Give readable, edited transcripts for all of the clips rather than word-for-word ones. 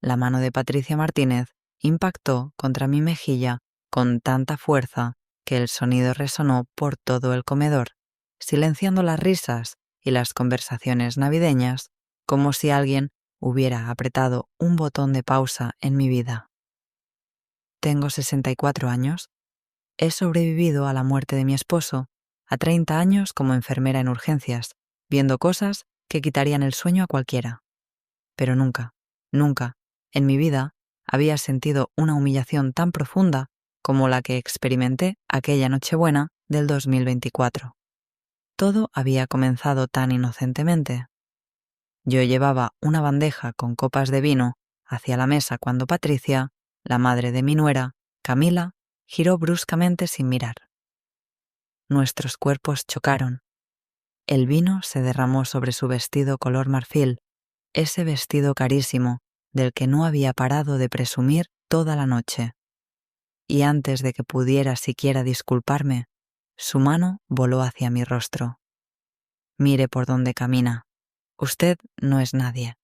La mano de Patricia Martínez impactó contra mi mejilla con tanta fuerza que el sonido resonó por todo el comedor, silenciando las risas y las conversaciones navideñas, como si alguien hubiera apretado un botón de pausa en mi vida. Tengo 64 años. He sobrevivido a la muerte de mi esposo, a 30 años como enfermera en urgencias, viendo cosas que quitarían el sueño a cualquiera. Pero nunca, nunca, en mi vida, había sentido una humillación tan profunda como la que experimenté aquella Nochebuena del 2024. Todo había comenzado tan inocentemente. Yo llevaba una bandeja con copas de vino hacia la mesa cuando Patricia, la madre de mi nuera, Camila, giró bruscamente sin mirar. Nuestros cuerpos chocaron. El vino se derramó sobre su vestido color marfil, ese vestido carísimo del que no había parado de presumir toda la noche. Y antes de que pudiera siquiera disculparme, su mano voló hacia mi rostro. «Mire por dónde camina. Usted no es nadie»,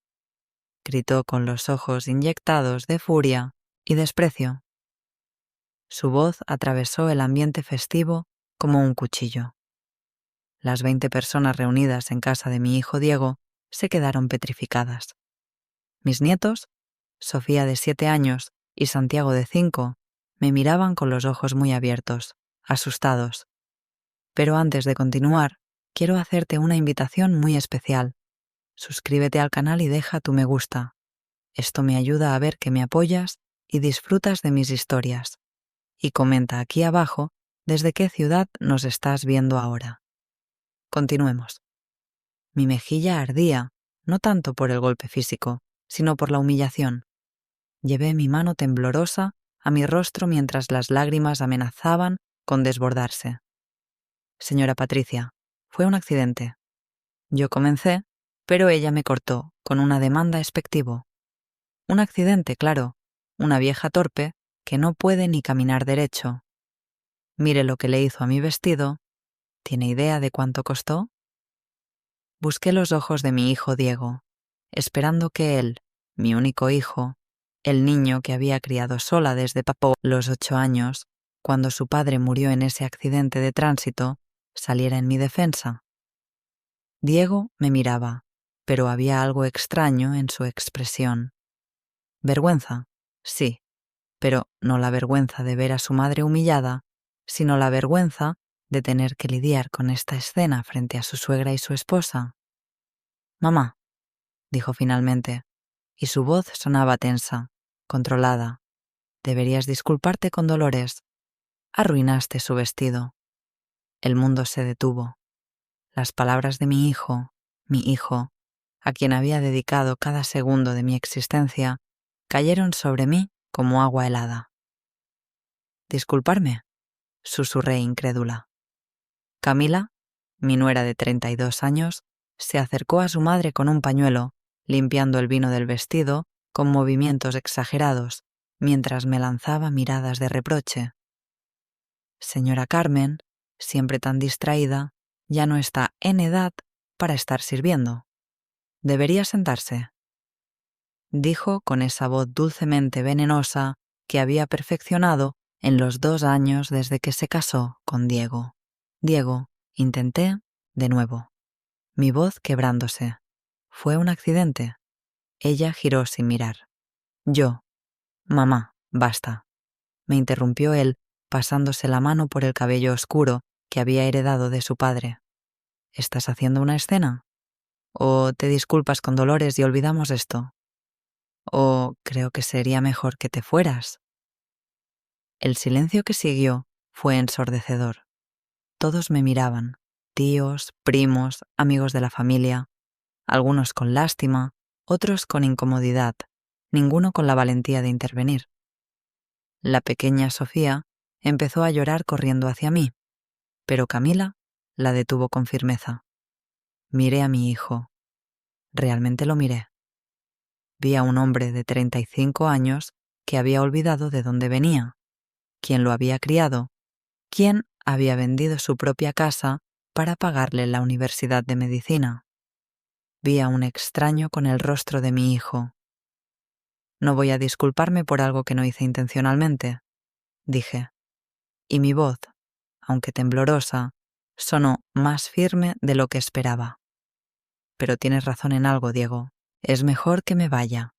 gritó con los ojos inyectados de furia y desprecio. Su voz atravesó el ambiente festivo como un cuchillo. Las 20 personas reunidas en casa de mi hijo Diego se quedaron petrificadas. Mis nietos, Sofía de 7 años y Santiago de 5, me miraban con los ojos muy abiertos, asustados. Pero antes de continuar, quiero hacerte una invitación muy especial. Suscríbete al canal y deja tu me gusta. Esto me ayuda a ver que me apoyas y disfrutas de mis historias. Y comenta aquí abajo desde qué ciudad nos estás viendo ahora. Continuemos. Mi mejilla ardía, no tanto por el golpe físico, sino por la humillación. Llevé mi mano temblorosa a mi rostro mientras las lágrimas amenazaban con desbordarse. Señora Patricia, fue un accidente. Yo comencé, pero ella me cortó con una demanda expectivo. Un accidente, claro, una vieja torpe que no puede ni caminar derecho. Mire lo que le hizo a mi vestido. ¿Tiene idea de cuánto costó? Busqué los ojos de mi hijo Diego, esperando que él, mi único hijo, el niño que había criado sola desde los 8 años, cuando su padre murió en ese accidente de tránsito, saliera en mi defensa. Diego me miraba, pero había algo extraño en su expresión. Vergüenza, sí, pero no la vergüenza de ver a su madre humillada, sino la vergüenza de tener que lidiar con esta escena frente a su suegra y su esposa. «Mamá», dijo finalmente, y su voz sonaba tensa, controlada. «Deberías disculparte con Dolores. Arruinaste su vestido». El mundo se detuvo. Las palabras de mi hijo, a quien había dedicado cada segundo de mi existencia, cayeron sobre mí como agua helada. «¿Disculparme?», susurré incrédula. Camila, mi nuera de 32 años, se acercó a su madre con un pañuelo, limpiando el vino del vestido con movimientos exagerados, mientras me lanzaba miradas de reproche. Señora Carmen, siempre tan distraída, ya no está en edad para estar sirviendo. Debería sentarse, dijo con esa voz dulcemente venenosa que había perfeccionado en los 2 años desde que se casó con Diego. «Diego», intenté de nuevo, mi voz quebrándose. «Fue un accidente». Ella giró sin mirar. Yo, «Mamá, basta», me interrumpió él, pasándose la mano por el cabello oscuro que había heredado de su padre. «¿Estás haciendo una escena? ¿O te disculpas con Dolores y olvidamos esto? ¿O creo que sería mejor que te fueras?» El silencio que siguió fue ensordecedor. Todos me miraban, tíos, primos, amigos de la familia, algunos con lástima, otros con incomodidad, ninguno con la valentía de intervenir. La pequeña Sofía empezó a llorar corriendo hacia mí, pero Camila la detuvo con firmeza. Miré a mi hijo. Realmente lo miré. Vi a un hombre de 35 años que había olvidado de dónde venía, quién lo había criado, quién había vendido su propia casa para pagarle la universidad de medicina. Vi a un extraño con el rostro de mi hijo. No voy a disculparme por algo que no hice intencionalmente, dije, y mi voz, aunque temblorosa, sonó más firme de lo que esperaba. Pero tienes razón en algo, Diego. Es mejor que me vaya.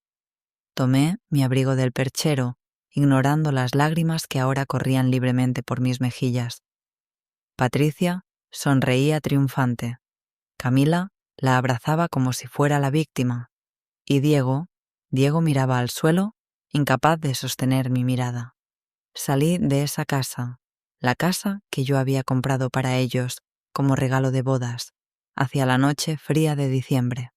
Tomé mi abrigo del perchero, ignorando las lágrimas que ahora corrían libremente por mis mejillas. Patricia sonreía triunfante. Camila la abrazaba como si fuera la víctima. Y Diego miraba al suelo, incapaz de sostener mi mirada. Salí de esa casa, la casa que yo había comprado para ellos como regalo de bodas, hacia la noche fría de diciembre.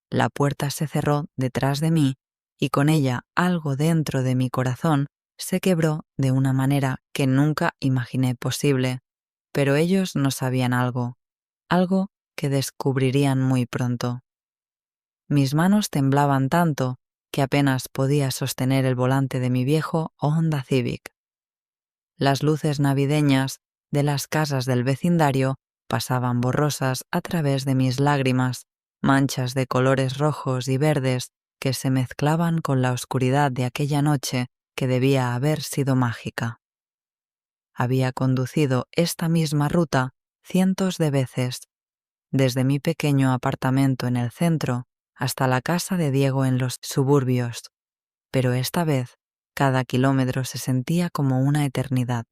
La puerta se cerró detrás de mí y con ella algo dentro de mi corazón se quebró de una manera que nunca imaginé posible, pero ellos no sabían algo que descubrirían muy pronto. Mis manos temblaban tanto que apenas podía sostener el volante de mi viejo Honda Civic. Las luces navideñas de las casas del vecindario pasaban borrosas a través de mis lágrimas, manchas de colores rojos y verdes que se mezclaban con la oscuridad de aquella noche que debía haber sido mágica. Había conducido esta misma ruta cientos de veces, desde mi pequeño apartamento en el centro hasta la casa de Diego en los suburbios, pero esta vez cada kilómetro se sentía como una eternidad.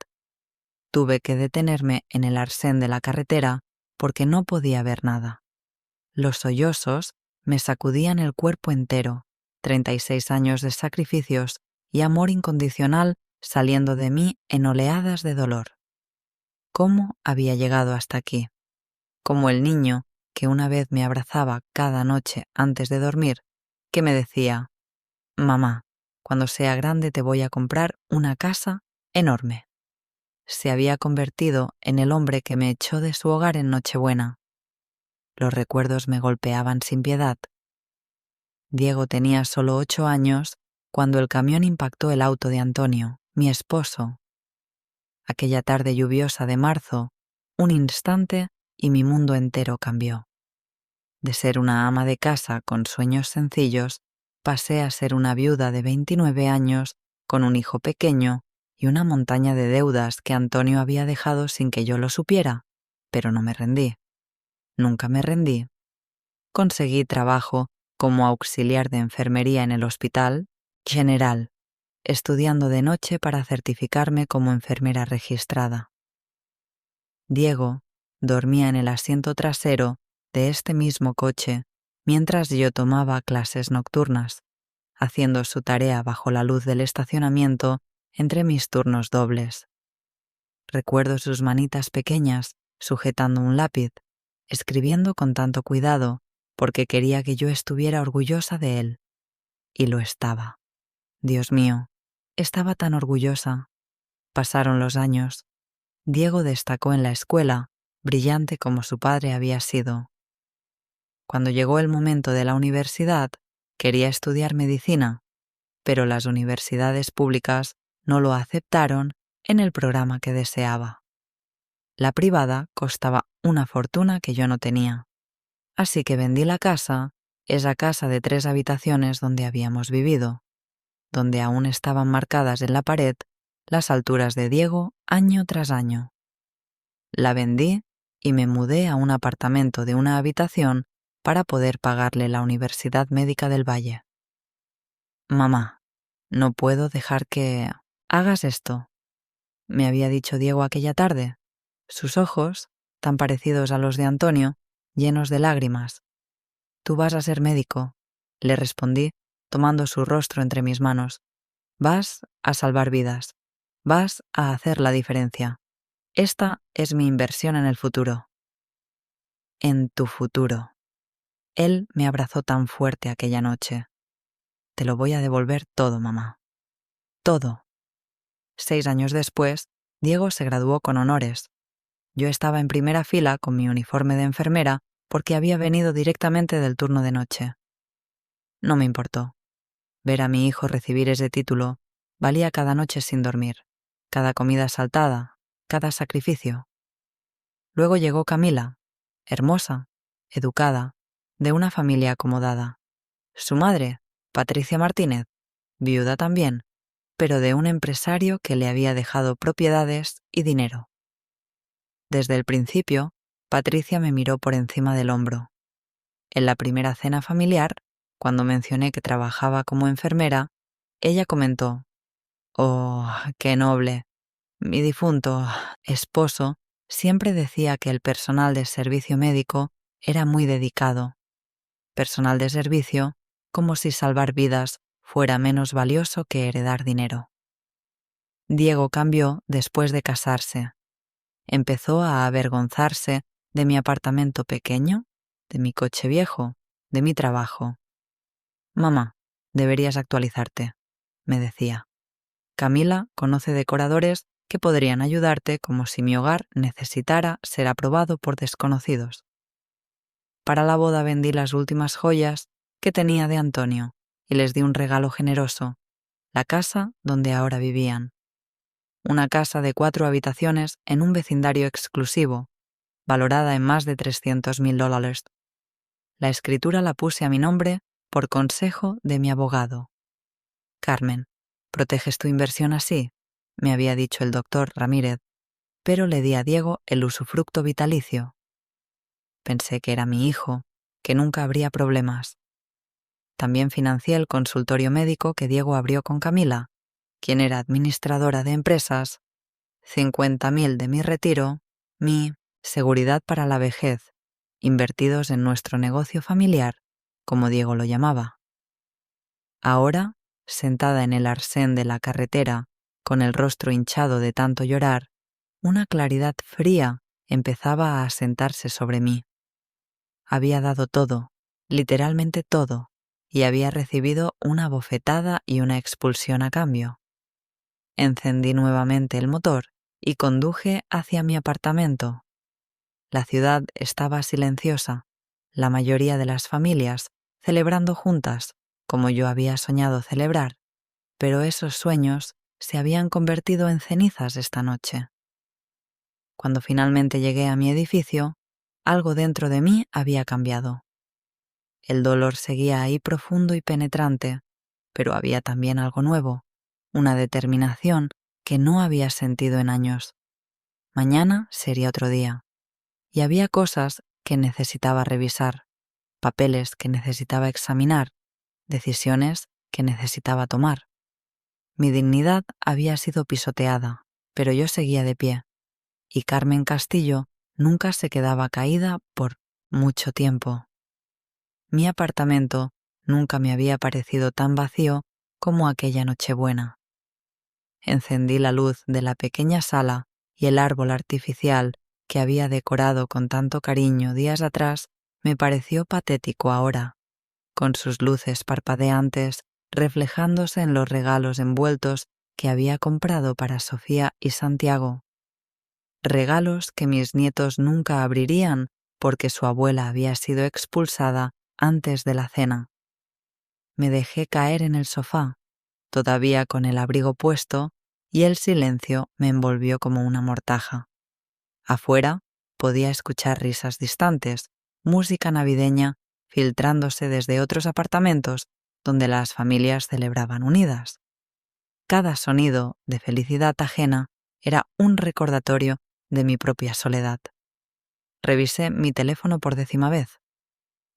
Tuve que detenerme en el arsén de la carretera porque no podía ver nada. Los sollozos me sacudían el cuerpo entero, 36 años de sacrificios y amor incondicional saliendo de mí en oleadas de dolor. ¿Cómo había llegado hasta aquí? Como el niño que una vez me abrazaba cada noche antes de dormir, que me decía, «Mamá, cuando sea grande te voy a comprar una casa enorme». Se había convertido en el hombre que me echó de su hogar en Nochebuena. Los recuerdos me golpeaban sin piedad. Diego tenía solo 8 años cuando el camión impactó el auto de Antonio, mi esposo. Aquella tarde lluviosa de marzo, un instante y mi mundo entero cambió. De ser una ama de casa con sueños sencillos, pasé a ser una viuda de 29 años con un hijo pequeño y una montaña de deudas que Antonio había dejado sin que yo lo supiera, pero no me rendí. Nunca me rendí. Conseguí trabajo como auxiliar de enfermería en el Hospital General, estudiando de noche para certificarme como enfermera registrada. Diego dormía en el asiento trasero de este mismo coche mientras yo tomaba clases nocturnas, haciendo su tarea bajo la luz del estacionamiento entre mis turnos dobles. Recuerdo sus manitas pequeñas sujetando un lápiz, escribiendo con tanto cuidado porque quería que yo estuviera orgullosa de él. Y lo estaba. Dios mío, estaba tan orgullosa. Pasaron los años. Diego destacó en la escuela, brillante como su padre había sido. Cuando llegó el momento de la universidad, quería estudiar medicina, pero las universidades públicas no lo aceptaron en el programa que deseaba. La privada costaba una fortuna que yo no tenía. Así que vendí la casa, esa casa de 3 habitaciones donde habíamos vivido, donde aún estaban marcadas en la pared las alturas de Diego año tras año. La vendí y me mudé a un apartamento de una habitación para poder pagarle la Universidad Médica del Valle. «Mamá, no puedo dejar que hagas esto», me había dicho Diego aquella tarde, sus ojos, tan parecidos a los de Antonio, llenos de lágrimas. «Tú vas a ser médico», le respondí, tomando su rostro entre mis manos. «Vas a salvar vidas. Vas a hacer la diferencia. Esta es mi inversión en el futuro». «En tu futuro». Él me abrazó tan fuerte aquella noche. «Te lo voy a devolver todo, mamá. Todo». 6 años después, Diego se graduó con honores. Yo estaba en primera fila con mi uniforme de enfermera porque había venido directamente del turno de noche. No me importó. Ver a mi hijo recibir ese título valía cada noche sin dormir, cada comida saltada, cada sacrificio. Luego llegó Camila, hermosa, educada, de una familia acomodada. Su madre, Patricia Martínez, viuda también, pero de un empresario que le había dejado propiedades y dinero. Desde el principio, Patricia me miró por encima del hombro. En la primera cena familiar, cuando mencioné que trabajaba como enfermera, ella comentó: «Oh, qué noble. Mi difunto esposo siempre decía que el personal de servicio médico era muy dedicado. Personal de servicio, como si salvar vidas fuera menos valioso que heredar dinero». Diego cambió después de casarse. Empezó a avergonzarse de mi apartamento pequeño, de mi coche viejo, de mi trabajo. «Mamá, deberías actualizarte», me decía. «Camila conoce decoradores que podrían ayudarte como si mi hogar necesitara ser aprobado por desconocidos». Para la boda vendí las últimas joyas que tenía de Antonio y les di un regalo generoso, la casa donde ahora vivían. Una casa de 4 habitaciones en un vecindario exclusivo, valorada en más de $300,000. La escritura la puse a mi nombre por consejo de mi abogado. «Carmen, proteges tu inversión así», me había dicho el doctor Ramírez, pero le di a Diego el usufructo vitalicio. Pensé que era mi hijo, que nunca habría problemas. También financié el consultorio médico que Diego abrió con Camila, quien era administradora de empresas, 50,000 de mi retiro, mi seguridad para la vejez, invertidos en nuestro negocio familiar, como Diego lo llamaba. Ahora, sentada en el arsén de la carretera, con el rostro hinchado de tanto llorar, una claridad fría empezaba a asentarse sobre mí. Había dado todo, literalmente todo, y había recibido una bofetada y una expulsión a cambio. Encendí nuevamente el motor y conduje hacia mi apartamento. La ciudad estaba silenciosa, la mayoría de las familias celebrando juntas, como yo había soñado celebrar, pero esos sueños se habían convertido en cenizas esta noche. Cuando finalmente llegué a mi edificio, algo dentro de mí había cambiado. El dolor seguía ahí profundo y penetrante, pero había también algo nuevo, una determinación que no había sentido en años. Mañana sería otro día, y había cosas que necesitaba revisar, papeles que necesitaba examinar, decisiones que necesitaba tomar. Mi dignidad había sido pisoteada, pero yo seguía de pie, y Carmen Castillo nunca se quedaba caída por mucho tiempo. Mi apartamento nunca me había parecido tan vacío como aquella Nochebuena. Encendí la luz de la pequeña sala y el árbol artificial que había decorado con tanto cariño días atrás me pareció patético ahora, con sus luces parpadeantes reflejándose en los regalos envueltos que había comprado para Sofía y Santiago. Regalos que mis nietos nunca abrirían porque su abuela había sido expulsada antes de la cena. Me dejé caer en el sofá, todavía con el abrigo puesto, y el silencio me envolvió como una mortaja. Afuera podía escuchar risas distantes, música navideña filtrándose desde otros apartamentos donde las familias celebraban unidas. Cada sonido de felicidad ajena era un recordatorio de mi propia soledad. Revisé mi teléfono por 10ª vez.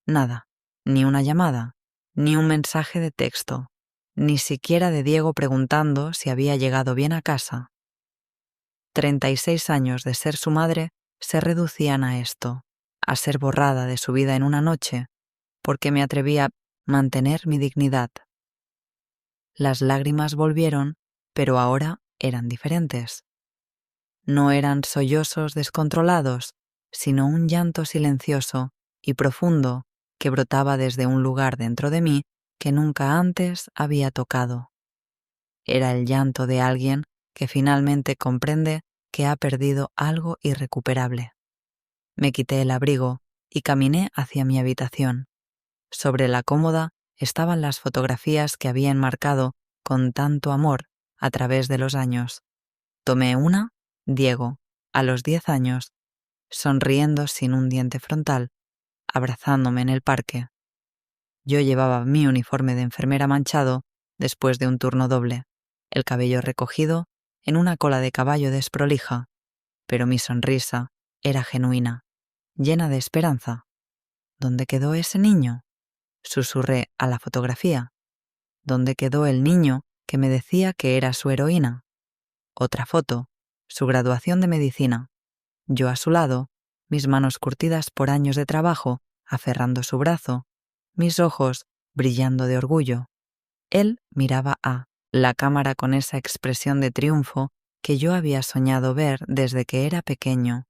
Nada, ni una llamada, ni un mensaje de texto, ni siquiera de Diego preguntando si había llegado bien a casa. 36 años de ser su madre se reducían a esto, a ser borrada de su vida en una noche, porque me atreví a mantener mi dignidad. Las lágrimas volvieron, pero ahora eran diferentes. No eran sollozos descontrolados, sino un llanto silencioso y profundo que brotaba desde un lugar dentro de mí que nunca antes había tocado. Era el llanto de alguien que finalmente comprende que ha perdido algo irrecuperable. Me quité el abrigo y caminé hacia mi habitación. Sobre la cómoda estaban las fotografías que había enmarcado con tanto amor a través de los años. Tomé una, Diego, a los 10 años, sonriendo sin un diente frontal, abrazándome en el parque. Yo llevaba mi uniforme de enfermera manchado después de un turno doble, el cabello recogido en una cola de caballo desprolija, pero mi sonrisa era genuina, llena de esperanza. ¿Dónde quedó ese niño?, susurré a la fotografía. ¿Dónde quedó el niño que me decía que era su heroína? Otra foto, su graduación de medicina. Yo a su lado, mis manos curtidas por años de trabajo, aferrando su brazo, mis ojos brillando de orgullo. Él miraba a la cámara con esa expresión de triunfo que yo había soñado ver desde que era pequeño.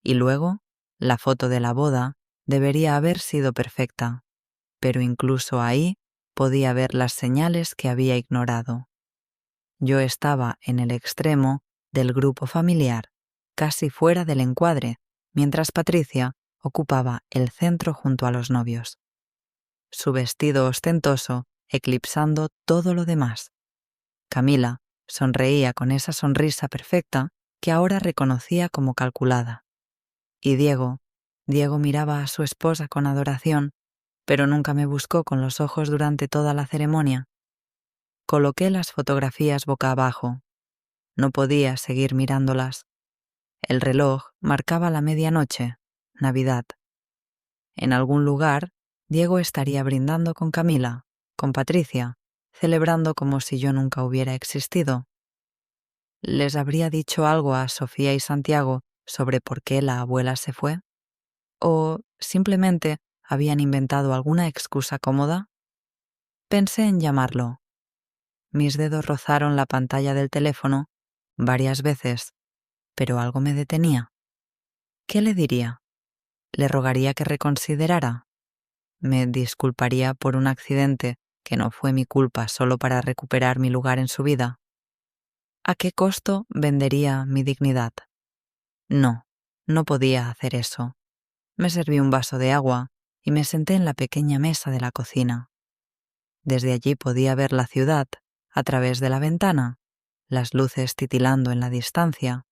Y luego, la foto de la boda debería haber sido perfecta, pero incluso ahí podía ver las señales que había ignorado. Yo estaba en el extremo del grupo familiar, casi fuera del encuadre, mientras Patricia ocupaba el centro junto a los novios. Su vestido ostentoso eclipsando todo lo demás. Camila sonreía con esa sonrisa perfecta que ahora reconocía como calculada. Y Diego miraba a su esposa con adoración, pero nunca me buscó con los ojos durante toda la ceremonia. Coloqué las fotografías boca abajo. No podía seguir mirándolas. El reloj marcaba la medianoche, Navidad. En algún lugar, Diego estaría brindando con Camila, con Patricia, celebrando como si yo nunca hubiera existido. ¿Les habría dicho algo a Sofía y Santiago sobre por qué la abuela se fue? ¿O simplemente habían inventado alguna excusa cómoda? Pensé en llamarlo. Mis dedos rozaron la pantalla del teléfono varias veces, pero algo me detenía. ¿Qué le diría? ¿Le rogaría que reconsiderara? ¿Me disculparía por un accidente que no fue mi culpa solo para recuperar mi lugar en su vida? ¿A qué costo vendería mi dignidad? No, no podía hacer eso. Me serví un vaso de agua y me senté en la pequeña mesa de la cocina. Desde allí podía ver la ciudad, a través de la ventana, las luces titilando en la distancia.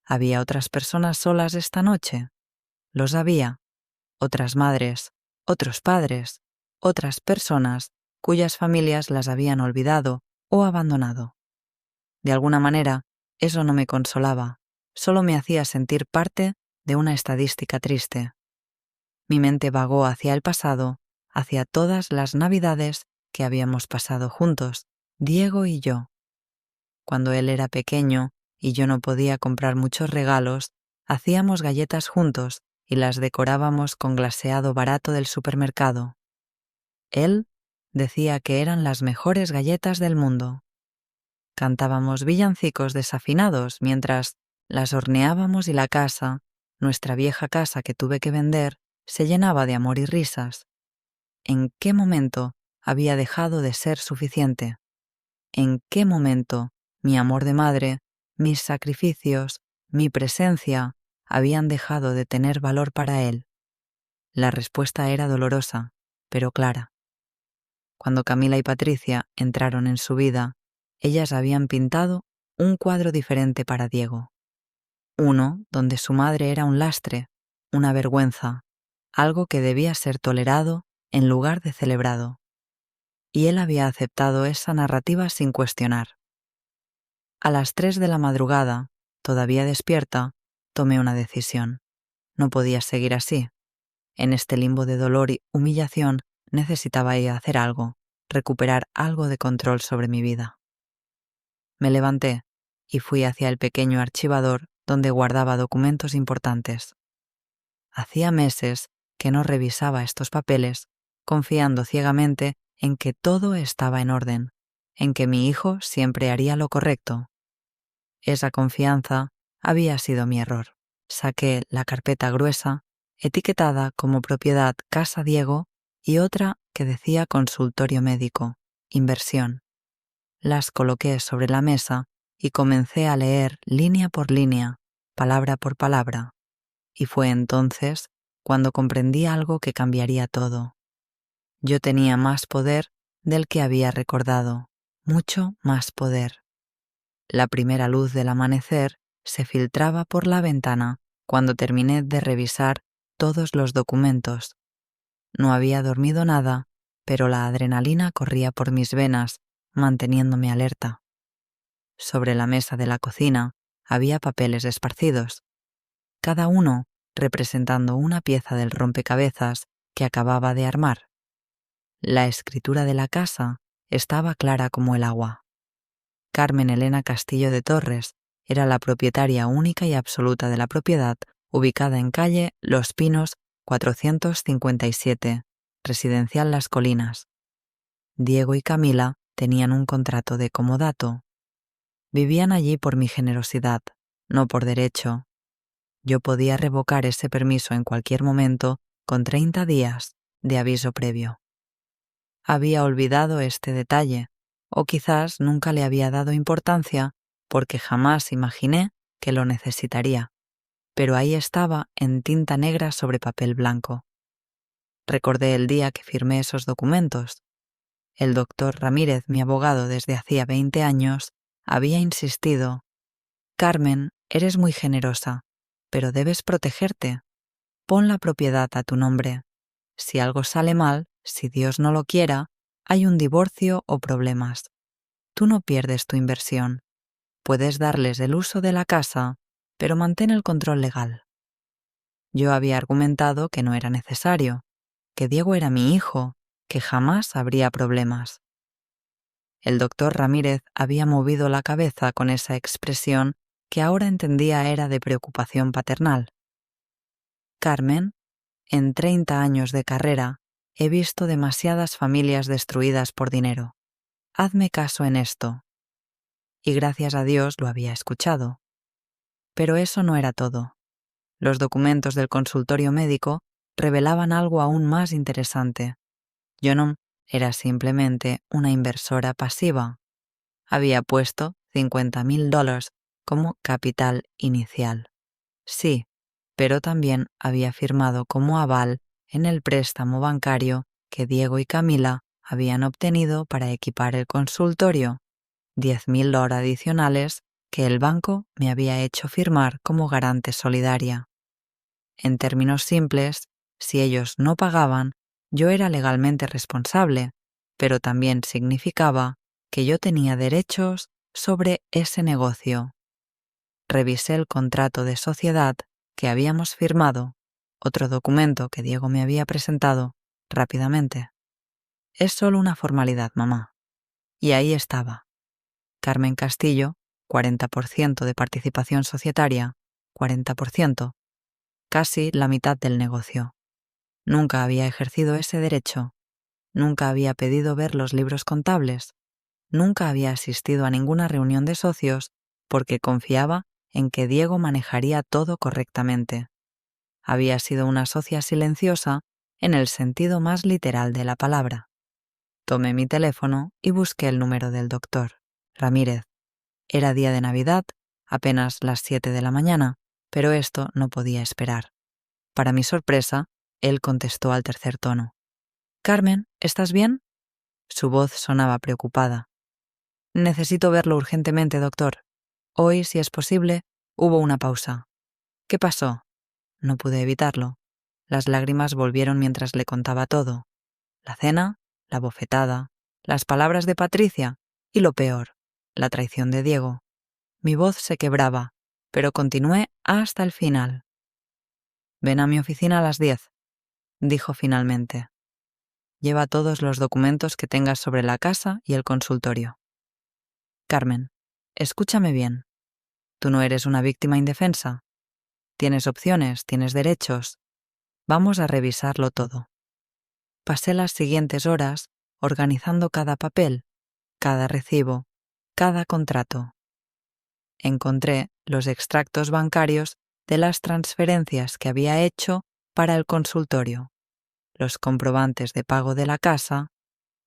¿Había otras personas solas esta noche? Los había. Otras madres, otros padres, otras personas cuyas familias las habían olvidado o abandonado. De alguna manera, eso no me consolaba, solo me hacía sentir parte de una estadística triste. Mi mente vagó hacia el pasado, hacia todas las Navidades que habíamos pasado juntos, Diego y yo. Cuando él era pequeño y yo no podía comprar muchos regalos, hacíamos galletas juntos y las decorábamos con glaseado barato del supermercado. Él decía que eran las mejores galletas del mundo. Cantábamos villancicos desafinados mientras las horneábamos y la casa, nuestra vieja casa que tuve que vender, se llenaba de amor y risas. ¿En qué momento había dejado de ser suficiente? ¿En qué momento mi amor de madre, mis sacrificios, mi presencia habían dejado de tener valor para él? La respuesta era dolorosa, pero clara. Cuando Camila y Patricia entraron en su vida, ellas habían pintado un cuadro diferente para Diego. Uno donde su madre era un lastre, una vergüenza, algo que debía ser tolerado en lugar de celebrado. Y él había aceptado esa narrativa sin cuestionar. A las 3 de la madrugada, todavía despierta, tomé una decisión. No podía seguir así. En este limbo de dolor y humillación necesitaba ir a hacer algo, recuperar algo de control sobre mi vida. Me levanté y fui hacia el pequeño archivador donde guardaba documentos importantes. Hacía meses que no revisaba estos papeles, confiando ciegamente en que todo estaba en orden, en que mi hijo siempre haría lo correcto. Esa confianza había sido mi error. Saqué la carpeta gruesa, etiquetada como propiedad Casa Diego, y otra que decía consultorio médico, inversión. Las coloqué sobre la mesa y comencé a leer línea por línea, palabra por palabra. Y fue entonces cuando comprendí algo que cambiaría todo. Yo tenía más poder del que había recordado, mucho más poder. La primera luz del amanecer se filtraba por la ventana cuando terminé de revisar todos los documentos. No había dormido nada, pero la adrenalina corría por mis venas manteniéndome alerta. Sobre la mesa de la cocina había papeles esparcidos, cada uno representando una pieza del rompecabezas que acababa de armar. La escritura de la casa estaba clara como el agua. Carmen Elena Castillo de Torres era la propietaria única y absoluta de la propiedad ubicada en calle Los Pinos 457, Residencial Las Colinas. Diego y Camila tenían un contrato de comodato. Vivían allí por mi generosidad, no por derecho. Yo podía revocar ese permiso en cualquier momento con 30 días de aviso previo. Había olvidado este detalle, o quizás nunca le había dado importancia porque jamás imaginé que lo necesitaría, pero ahí estaba en tinta negra sobre papel blanco. Recordé el día que firmé esos documentos. El doctor Ramírez, mi abogado desde hacía 20 años, había insistido: «Carmen, eres muy generosa, pero debes protegerte. Pon la propiedad a tu nombre. Si algo sale mal, si Dios no lo quiera, hay un divorcio o problemas. Tú no pierdes tu inversión. Puedes darles el uso de la casa, pero mantén el control legal». Yo había argumentado que no era necesario, que Diego era mi hijo, que jamás habría problemas. El doctor Ramírez había movido la cabeza con esa expresión que ahora entendía era de preocupación paternal. «Carmen, en 30 años de carrera he visto demasiadas familias destruidas por dinero. Hazme caso en esto». Y gracias a Dios lo había escuchado. Pero eso no era todo. Los documentos del consultorio médico revelaban algo aún más interesante. Yo no era simplemente una inversora pasiva. Había puesto $50,000 como capital inicial. Sí, pero también había firmado como aval en el préstamo bancario que Diego y Camila habían obtenido para equipar el consultorio, $10,000 adicionales que el banco me había hecho firmar como garante solidaria. En términos simples, si ellos no pagaban, yo era legalmente responsable, pero también significaba que yo tenía derechos sobre ese negocio. Revisé el contrato de sociedad que habíamos firmado, otro documento que Diego me había presentado, rápidamente. «Es solo una formalidad, mamá». Y ahí estaba. Carmen Castillo, 40% de participación societaria, 40%, casi la mitad del negocio. Nunca había ejercido ese derecho, nunca había pedido ver los libros contables, nunca había asistido a ninguna reunión de socios porque confiaba en que Diego manejaría todo correctamente. Había sido una socia silenciosa en el sentido más literal de la palabra. Tomé mi teléfono y busqué el número del doctor Ramírez. Era día de Navidad, apenas las 7 de la mañana, pero esto no podía esperar. Para mi sorpresa, él contestó al tercer tono. «Carmen, ¿estás bien?» Su voz sonaba preocupada. «Necesito verlo urgentemente, doctor. Hoy, si es posible, hubo una pausa». «¿Qué pasó?» No pude evitarlo. Las lágrimas volvieron mientras le contaba todo. La cena, la bofetada, las palabras de Patricia y, lo peor, la traición de Diego. Mi voz se quebraba, pero continué hasta el final. «Ven a mi oficina a las 10», dijo finalmente. «Lleva todos los documentos que tengas sobre la casa y el consultorio». «Carmen, escúchame bien. Tú no eres una víctima indefensa. Tienes opciones, tienes derechos. Vamos a revisarlo todo». Pasé las siguientes horas organizando cada papel, cada recibo, cada contrato. Encontré los extractos bancarios de las transferencias que había hecho para el consultorio, los comprobantes de pago de la casa,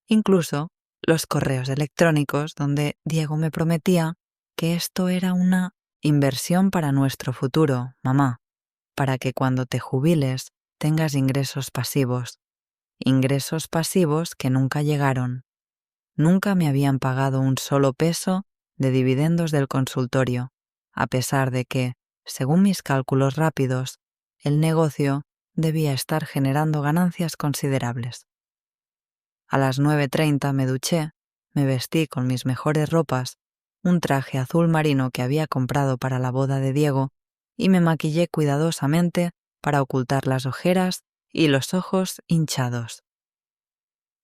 incluso los correos electrónicos donde Diego me prometía que esto era una inversión para nuestro futuro, mamá, para que cuando te jubiles tengas ingresos pasivos que nunca llegaron. Nunca me habían pagado un solo peso de dividendos del consultorio, a pesar de que, según mis cálculos rápidos, el negocio debía estar generando ganancias considerables. A las 9:30 me duché, me vestí con mis mejores ropas, un traje azul marino que había comprado para la boda de Diego, y me maquillé cuidadosamente para ocultar las ojeras y los ojos hinchados.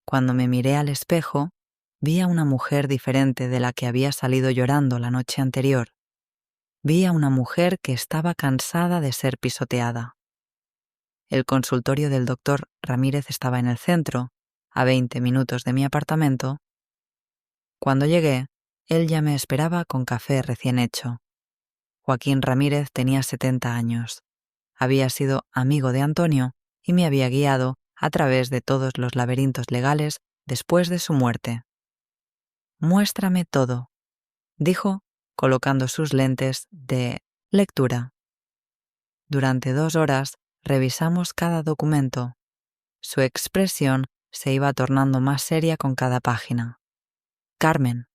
Cuando me miré al espejo, vi a una mujer diferente de la que había salido llorando la noche anterior. Vi a una mujer que estaba cansada de ser pisoteada. El consultorio del doctor Ramírez estaba en el centro, a 20 minutos de mi apartamento. Cuando llegué, él ya me esperaba con café recién hecho. Joaquín Ramírez tenía 70 años. Había sido amigo de Antonio y me había guiado a través de todos los laberintos legales después de su muerte. «Muéstrame todo», dijo, colocando sus lentes de lectura. Durante 2 horas revisamos cada documento. Su expresión se iba tornando más seria con cada página. «Carmen»,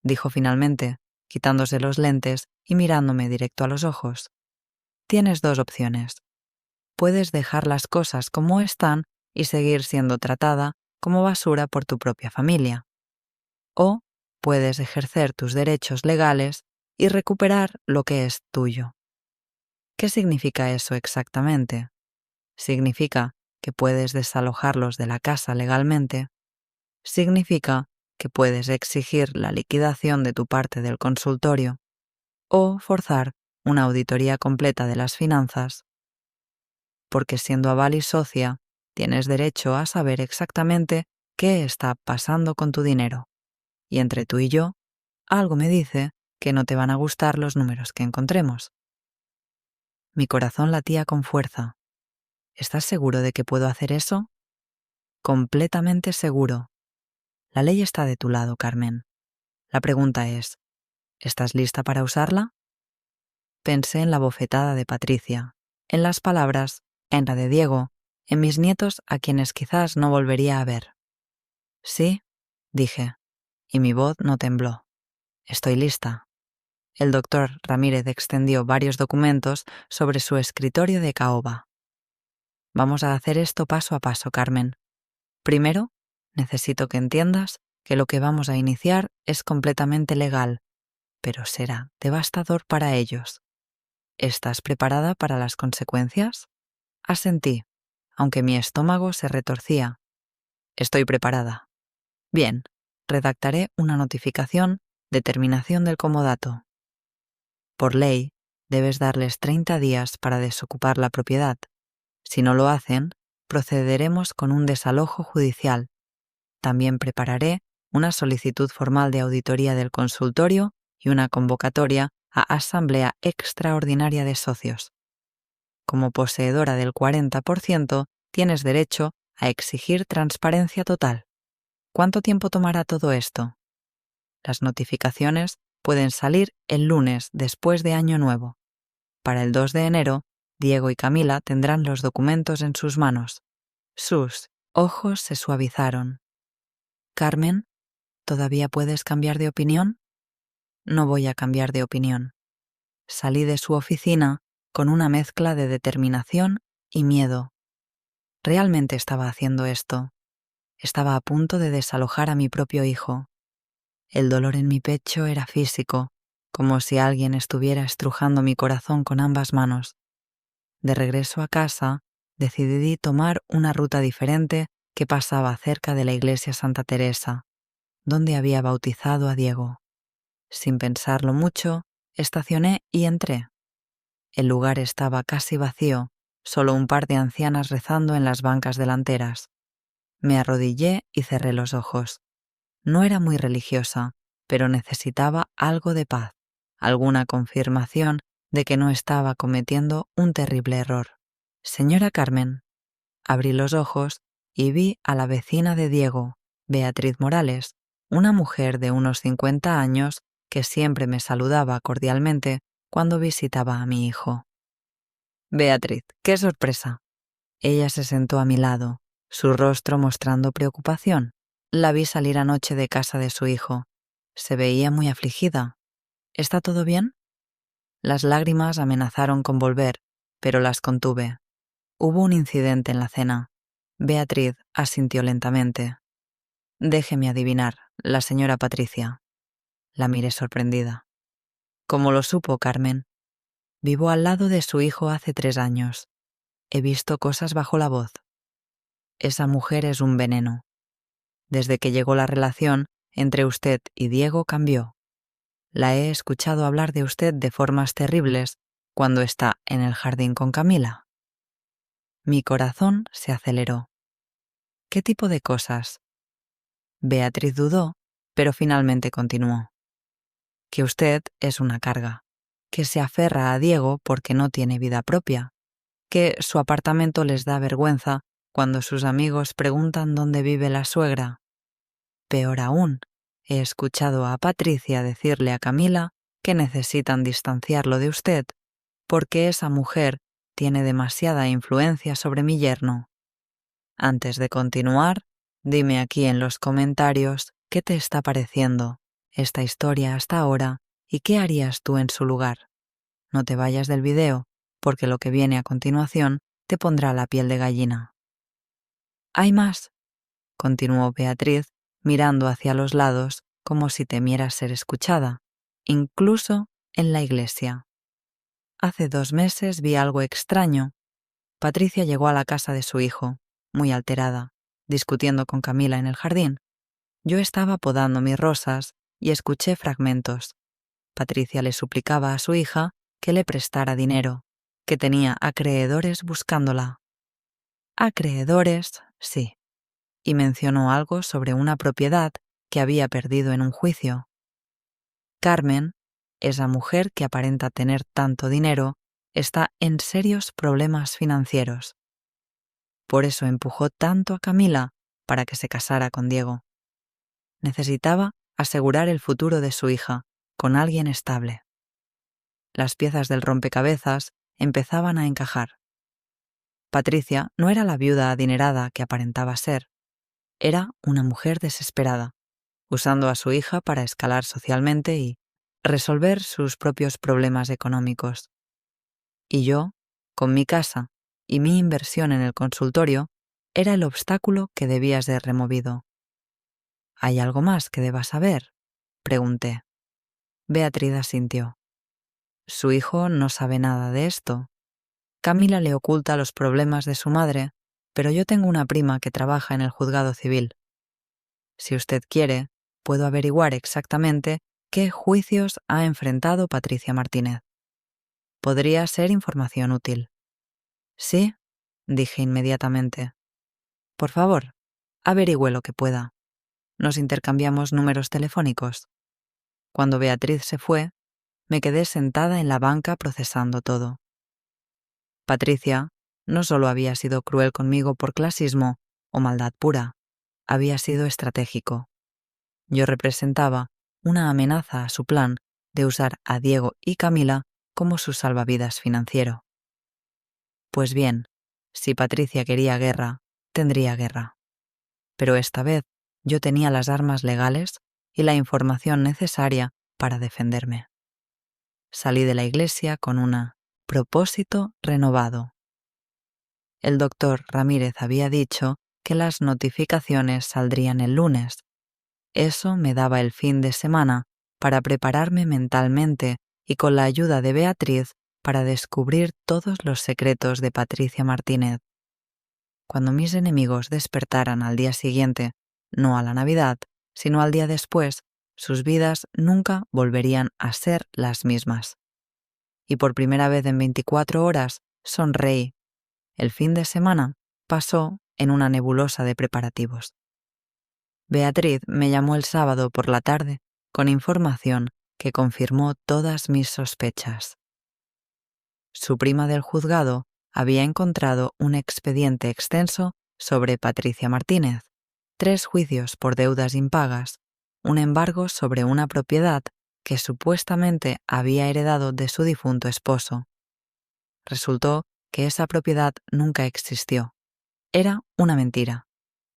dijo finalmente, quitándose los lentes y mirándome directo a los ojos. «Tienes 2 opciones. Puedes dejar las cosas como están y seguir siendo tratada como basura por tu propia familia. O puedes ejercer tus derechos legales y recuperar lo que es tuyo». ¿Qué significa eso exactamente? Significa que puedes desalojarlos de la casa legalmente. Significa que puedes exigir la liquidación de tu parte del consultorio o forzar una auditoría completa de las finanzas. Porque siendo aval y socia, tienes derecho a saber exactamente qué está pasando con tu dinero. Y entre tú y yo, algo me dice que no te van a gustar los números que encontremos. Mi corazón latía con fuerza. ¿Estás seguro de que puedo hacer eso? Completamente seguro. La ley está de tu lado, Carmen. La pregunta es, ¿estás lista para usarla? Pensé en la bofetada de Patricia, en las palabras, en la de Diego, en mis nietos a quienes quizás no volvería a ver. Sí, dije, y mi voz no tembló. Estoy lista. El doctor Ramírez extendió varios documentos sobre su escritorio de caoba. Vamos a hacer esto paso a paso, Carmen. Primero, necesito que entiendas que lo que vamos a iniciar es completamente legal, pero será devastador para ellos. ¿Estás preparada para las consecuencias? Asentí, aunque mi estómago se retorcía. Estoy preparada. Bien, redactaré una notificación de terminación del comodato. Por ley, debes darles 30 días para desocupar la propiedad. Si no lo hacen, procederemos con un desalojo judicial. También prepararé una solicitud formal de auditoría del consultorio y una convocatoria a asamblea extraordinaria de socios. Como poseedora del 40%, tienes derecho a exigir transparencia total. ¿Cuánto tiempo tomará todo esto? Las notificaciones pueden salir el lunes después de Año Nuevo. Para el 2 de enero, Diego y Camila tendrán los documentos en sus manos. Sus ojos se suavizaron. «Carmen, ¿todavía puedes cambiar de opinión?» No voy a cambiar de opinión. Salí de su oficina con una mezcla de determinación y miedo. Realmente estaba haciendo esto. Estaba a punto de desalojar a mi propio hijo. El dolor en mi pecho era físico, como si alguien estuviera estrujando mi corazón con ambas manos. De regreso a casa, decidí tomar una ruta diferente que pasaba cerca de la iglesia Santa Teresa, donde había bautizado a Diego. Sin pensarlo mucho, estacioné y entré. El lugar estaba casi vacío, solo un par de ancianas rezando en las bancas delanteras. Me arrodillé y cerré los ojos. No era muy religiosa, pero necesitaba algo de paz, alguna confirmación de que no estaba cometiendo un terrible error. «Señora Carmen». Abrí los ojos y vi a la vecina de Diego, Beatriz Morales, una mujer de unos 50 años que siempre me saludaba cordialmente cuando visitaba a mi hijo. «Beatriz, qué sorpresa». Ella se sentó a mi lado, su rostro mostrando preocupación. La vi salir anoche de casa de su hijo. Se veía muy afligida. «¿Está todo bien?» Las lágrimas amenazaron con volver, pero las contuve. Hubo un incidente en la cena. Beatriz asintió lentamente. «Déjeme adivinar», La señora Patricia. La miré sorprendida. ¿Cómo lo supo, Carmen? Vivo al lado de su hijo hace 3 años. He visto cosas bajo la voz. Esa mujer es un veneno. Desde que llegó la relación entre usted y Diego cambió. La he escuchado hablar de usted de formas terribles cuando está en el jardín con Camila. Mi corazón se aceleró. ¿Qué tipo de cosas? Beatriz dudó, pero finalmente continuó. Que usted es una carga, que se aferra a Diego porque no tiene vida propia, que su apartamento les da vergüenza cuando sus amigos preguntan dónde vive la suegra. Peor aún, he escuchado a Patricia decirle a Camila que necesitan distanciarlo de usted porque esa mujer tiene demasiada influencia sobre mi yerno. Antes de continuar, dime aquí en los comentarios qué te está pareciendo esta historia hasta ahora y qué harías tú en su lugar. No te vayas del video, porque lo que viene a continuación te pondrá la piel de gallina. ¿Hay más?, continuó Beatriz, mirando hacia los lados como si temiera ser escuchada, incluso en la iglesia. Hace 2 meses vi algo extraño. Patricia llegó a la casa de su hijo, muy alterada, discutiendo con Camila en el jardín. Yo estaba podando mis rosas y escuché fragmentos. Patricia le suplicaba a su hija que le prestara dinero, que tenía acreedores buscándola. Acreedores, sí. Y mencionó algo sobre una propiedad que había perdido en un juicio. Carmen, esa mujer que aparenta tener tanto dinero, está en serios problemas financieros. Por eso empujó tanto a Camila para que se casara con Diego. Necesitaba asegurar el futuro de su hija con alguien estable. Las piezas del rompecabezas empezaban a encajar. Patricia no era la viuda adinerada que aparentaba ser. Era una mujer desesperada, usando a su hija para escalar socialmente y resolver sus propios problemas económicos. Y yo, con mi casa y mi inversión en el consultorio, era el obstáculo que debía ser removido. ¿Hay algo más que deba saber?, pregunté. Beatriz asintió. Su hijo no sabe nada de esto. Camila le oculta los problemas de su madre, pero yo tengo una prima que trabaja en el juzgado civil. Si usted quiere, puedo averiguar exactamente qué juicios ha enfrentado Patricia Martínez. Podría ser información útil. Sí, dije inmediatamente. Por favor, averigüe lo que pueda. Nos intercambiamos números telefónicos. Cuando Beatriz se fue, me quedé sentada en la banca procesando todo. Patricia no solo había sido cruel conmigo por clasismo o maldad pura, había sido estratégico. Yo representaba una amenaza a su plan de usar a Diego y Camila como su salvavidas financiero. Pues bien, si Patricia quería guerra, tendría guerra. Pero esta vez yo tenía las armas legales y la información necesaria para defenderme. Salí de la iglesia con un propósito renovado. El doctor Ramírez había dicho que las notificaciones saldrían el lunes. Eso me daba el fin de semana para prepararme mentalmente y con la ayuda de Beatriz para descubrir todos los secretos de Patricia Martínez. Cuando mis enemigos despertaran al día siguiente, no a la Navidad, sino al día después, sus vidas nunca volverían a ser las mismas. Y por primera vez en 24 horas, sonreí. El fin de semana pasó en una nebulosa de preparativos. Beatriz me llamó el sábado por la tarde con información que confirmó todas mis sospechas. Su prima del juzgado había encontrado un expediente extenso sobre Patricia Martínez, 3 juicios por deudas impagas, un embargo sobre una propiedad que supuestamente había heredado de su difunto esposo. Resultó que esa propiedad nunca existió. Era una mentira.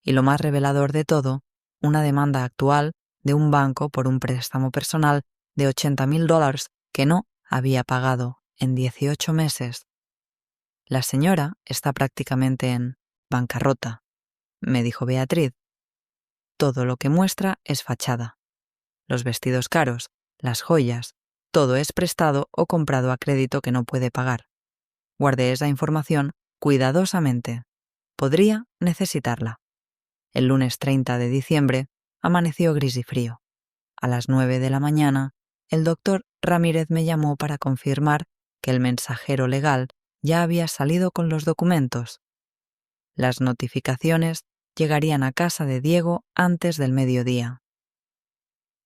Y lo más revelador de todo, una demanda actual de un banco por un préstamo personal de $80,000 que no había pagado en 18 meses. La señora está prácticamente en bancarrota, me dijo Beatriz. todo lo que muestra es fachada. Los vestidos caros, las joyas, todo es prestado o comprado a crédito que no puede pagar. Guardé esa información cuidadosamente. Podría necesitarla. El lunes 30 de diciembre amaneció gris y frío. A las 9 de la mañana, el doctor Ramírez me llamó para confirmar que el mensajero legal ya había salido con los documentos. Las notificaciones llegarían a casa de Diego antes del mediodía.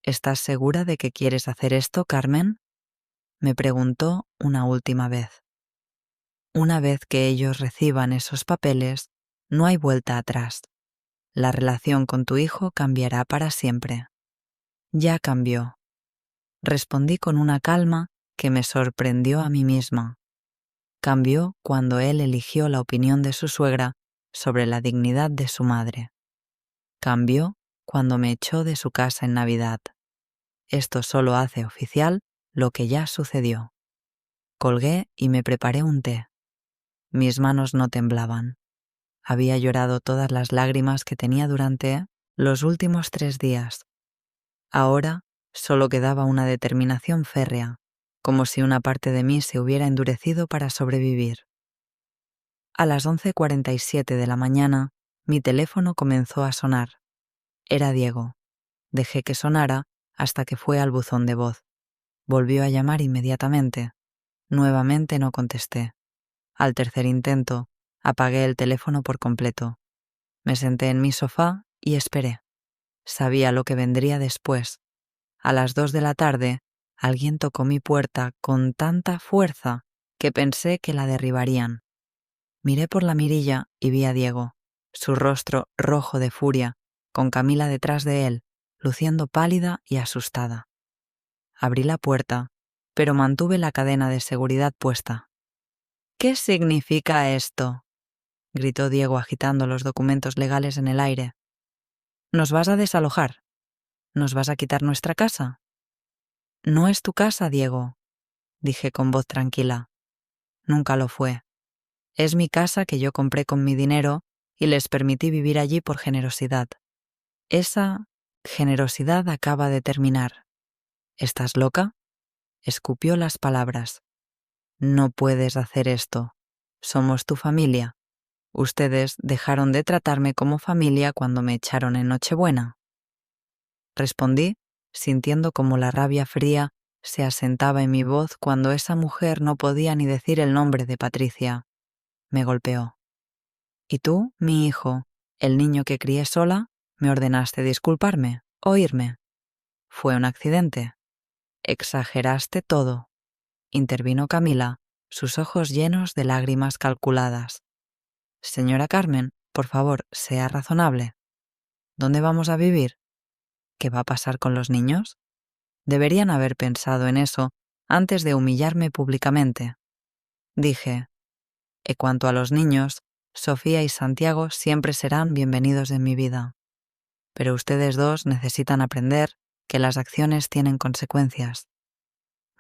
¿Estás segura de que quieres hacer esto, Carmen?, me preguntó una última vez. Una vez que ellos reciban esos papeles, no hay vuelta atrás. La relación con tu hijo cambiará para siempre. Ya cambió. Respondí con una calma que me sorprendió a mí misma. Cambió cuando él eligió la opinión de su suegra sobre la dignidad de su madre. Cambió cuando me echó de su casa en Navidad. Esto solo hace oficial lo que ya sucedió. Colgué y me preparé un té. Mis manos no temblaban. Había llorado todas las lágrimas que tenía durante los últimos 3 días. Ahora solo quedaba una determinación férrea, como si una parte de mí se hubiera endurecido para sobrevivir. A las 11:47 de la mañana, mi teléfono comenzó a sonar. Era Diego. Dejé que sonara hasta que fue al buzón de voz. Volvió a llamar inmediatamente. Nuevamente no contesté. Al tercer intento, apagué el teléfono por completo. Me senté en mi sofá y esperé. Sabía lo que vendría después. A las 2 de la tarde, alguien tocó mi puerta con tanta fuerza que pensé que la derribarían. Miré por la mirilla y vi a Diego, su rostro rojo de furia, con Camila detrás de él, luciendo pálida y asustada. Abrí la puerta, pero mantuve la cadena de seguridad puesta. ¿Qué significa esto?, gritó Diego agitando los documentos legales en el aire. ¿Nos vas a desalojar? ¿Nos vas a quitar nuestra casa? No es tu casa, Diego, dije con voz tranquila. Nunca lo fue. Es mi casa que yo compré con mi dinero y les permití vivir allí por generosidad. Esa generosidad acaba de terminar. ¿Estás loca? Escupió las palabras. No puedes hacer esto. Somos tu familia. Ustedes dejaron de tratarme como familia cuando me echaron en Nochebuena. Respondí, sintiendo como la rabia fría se asentaba en mi voz cuando esa mujer no podía ni decir el nombre de Patricia. Me golpeó. Y tú, mi hijo, el niño que crié sola, me ordenaste disculparme, oírme. Fue un accidente. Exageraste todo, intervino Camila, sus ojos llenos de lágrimas calculadas. Señora Carmen, por favor, sea razonable. ¿Dónde vamos a vivir? ¿Qué va a pasar con los niños? Deberían haber pensado en eso antes de humillarme públicamente. Dije, en cuanto a los niños, Sofía y Santiago siempre serán bienvenidos en mi vida. Pero ustedes dos necesitan aprender que las acciones tienen consecuencias.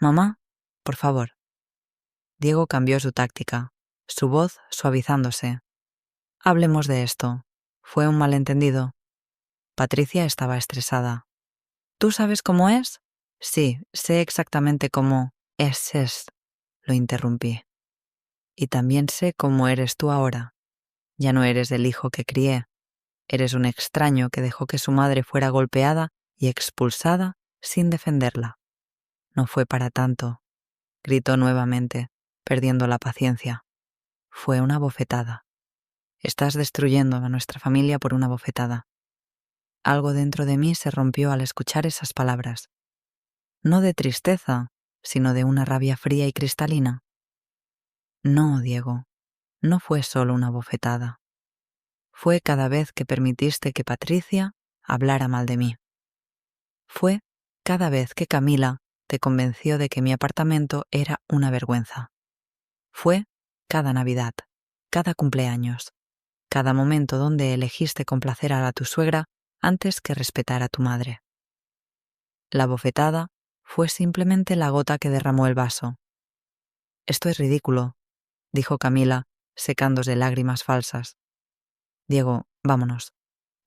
Mamá, por favor. Diego cambió su táctica, su voz suavizándose. Hablemos de esto. Fue un malentendido. Patricia estaba estresada. ¿Tú sabes cómo es? Sí, sé exactamente cómo es, lo interrumpí. Y también sé cómo eres tú ahora. Ya no eres el hijo que crié. Eres un extraño que dejó que su madre fuera golpeada y expulsada sin defenderla. No fue para tanto, gritó nuevamente, perdiendo la paciencia. Fue una bofetada. Estás destruyendo a nuestra familia por una bofetada. Algo dentro de mí se rompió al escuchar esas palabras. No de tristeza, sino de una rabia fría y cristalina. No, Diego, no fue solo una bofetada. Fue cada vez que permitiste que Patricia hablara mal de mí. Fue cada vez que Camila te convenció de que mi apartamento era una vergüenza. Fue cada Navidad, cada cumpleaños, cada momento donde elegiste complacer a tu suegra antes que respetar a tu madre. La bofetada fue simplemente la gota que derramó el vaso. Esto es ridículo, dijo Camila, secándose lágrimas falsas. Diego, vámonos.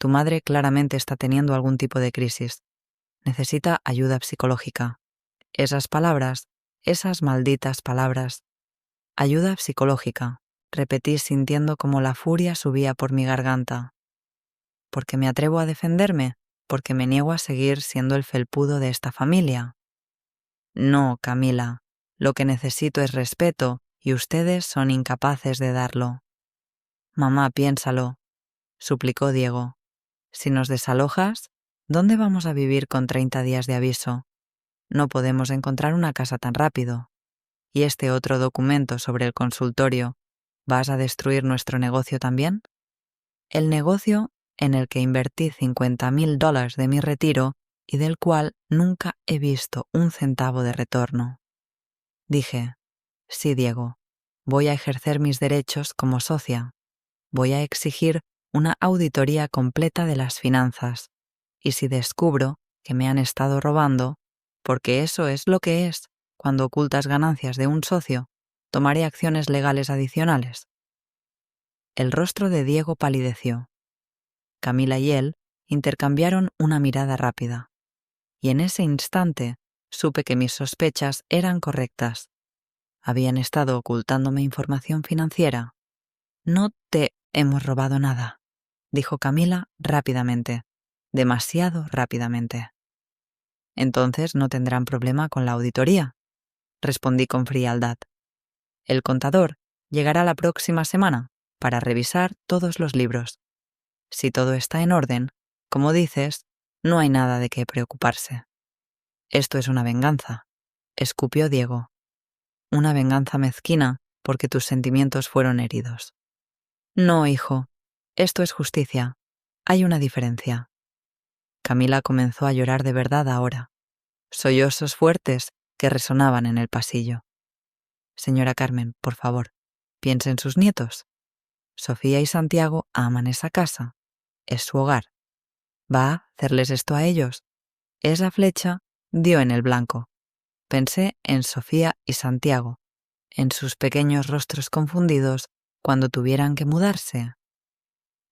Tu madre claramente está teniendo algún tipo de crisis. Necesita ayuda psicológica. Esas palabras, esas malditas palabras. Ayuda psicológica, repetí sintiendo como la furia subía por mi garganta. ¿Porque me atrevo a defenderme? ¿Porque me niego a seguir siendo el felpudo de esta familia? No, Camila. Lo que necesito es respeto y ustedes son incapaces de darlo. Mamá, piénsalo, suplicó Diego. Si nos desalojas, ¿dónde vamos a vivir con 30 días de aviso? No podemos encontrar una casa tan rápido. Y este otro documento sobre el consultorio, ¿vas a destruir nuestro negocio también? El negocio en el que invertí $50,000 de mi retiro y del cual nunca he visto un centavo de retorno. Dije, sí, Diego, voy a ejercer mis derechos como socia. Voy a exigir una auditoría completa de las finanzas. Y si descubro que me han estado robando, porque eso es lo que es cuando ocultas ganancias de un socio, tomaré acciones legales adicionales. El rostro de Diego palideció. Camila y él intercambiaron una mirada rápida. Y en ese instante supe que mis sospechas eran correctas. Habían estado ocultándome información financiera. No te hemos robado nada, dijo Camila rápidamente, demasiado rápidamente. Entonces no tendrán problema con la auditoría, respondí con frialdad. El contador llegará la próxima semana para revisar todos los libros. Si todo está en orden, como dices, no hay nada de qué preocuparse. Esto es una venganza, escupió Diego. Una venganza mezquina porque tus sentimientos fueron heridos. No, hijo, esto es justicia. Hay una diferencia. Camila comenzó a llorar de verdad ahora. Sollozos fuertes que resonaban en el pasillo. Señora Carmen, por favor, piense en sus nietos. Sofía y Santiago aman esa casa. Es su hogar. ¿Va a hacerles esto a ellos? Esa flecha dio en el blanco. Pensé en Sofía y Santiago, en sus pequeños rostros confundidos cuando tuvieran que mudarse.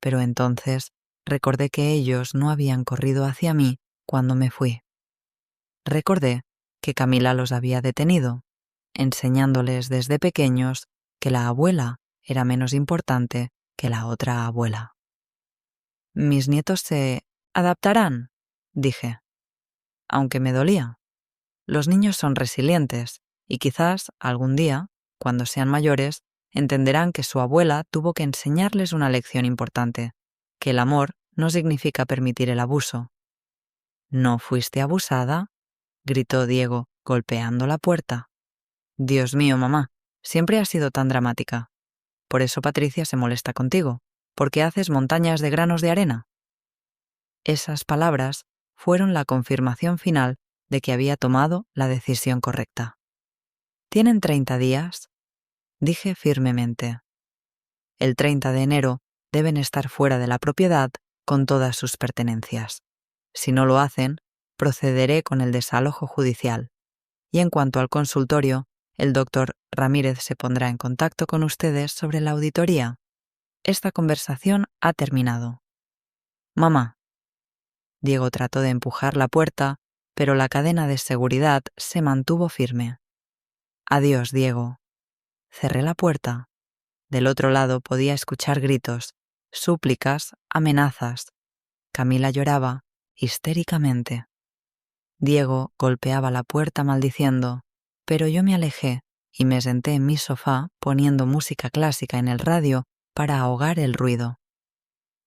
Pero entonces recordé que ellos no habían corrido hacia mí cuando me fui. Recordé que Camila los había detenido, enseñándoles desde pequeños que la abuela era menos importante que la otra abuela. Mis nietos se adaptarán, dije, aunque me dolía. Los niños son resilientes y quizás algún día, cuando sean mayores, entenderán que su abuela tuvo que enseñarles una lección importante, que el amor no significa permitir el abuso. ¿No fuiste abusada?, gritó Diego, golpeando la puerta. Dios mío, mamá, siempre has sido tan dramática. Por eso Patricia se molesta contigo, porque haces montañas de granos de arena. Esas palabras fueron la confirmación final de que había tomado la decisión correcta. ¿Tienen 30 días? Dije firmemente. El 30 de enero deben estar fuera de la propiedad con todas sus pertenencias. Si no lo hacen, procederé con el desalojo judicial. Y en cuanto al consultorio, el doctor Ramírez se pondrá en contacto con ustedes sobre la auditoría. Esta conversación ha terminado. Mamá. Diego trató de empujar la puerta, pero la cadena de seguridad se mantuvo firme. Adiós, Diego. Cerré la puerta. Del otro lado podía escuchar gritos, súplicas, amenazas. Camila lloraba histéricamente. Diego golpeaba la puerta maldiciendo, pero yo me alejé y me senté en mi sofá poniendo música clásica en el radio para ahogar el ruido.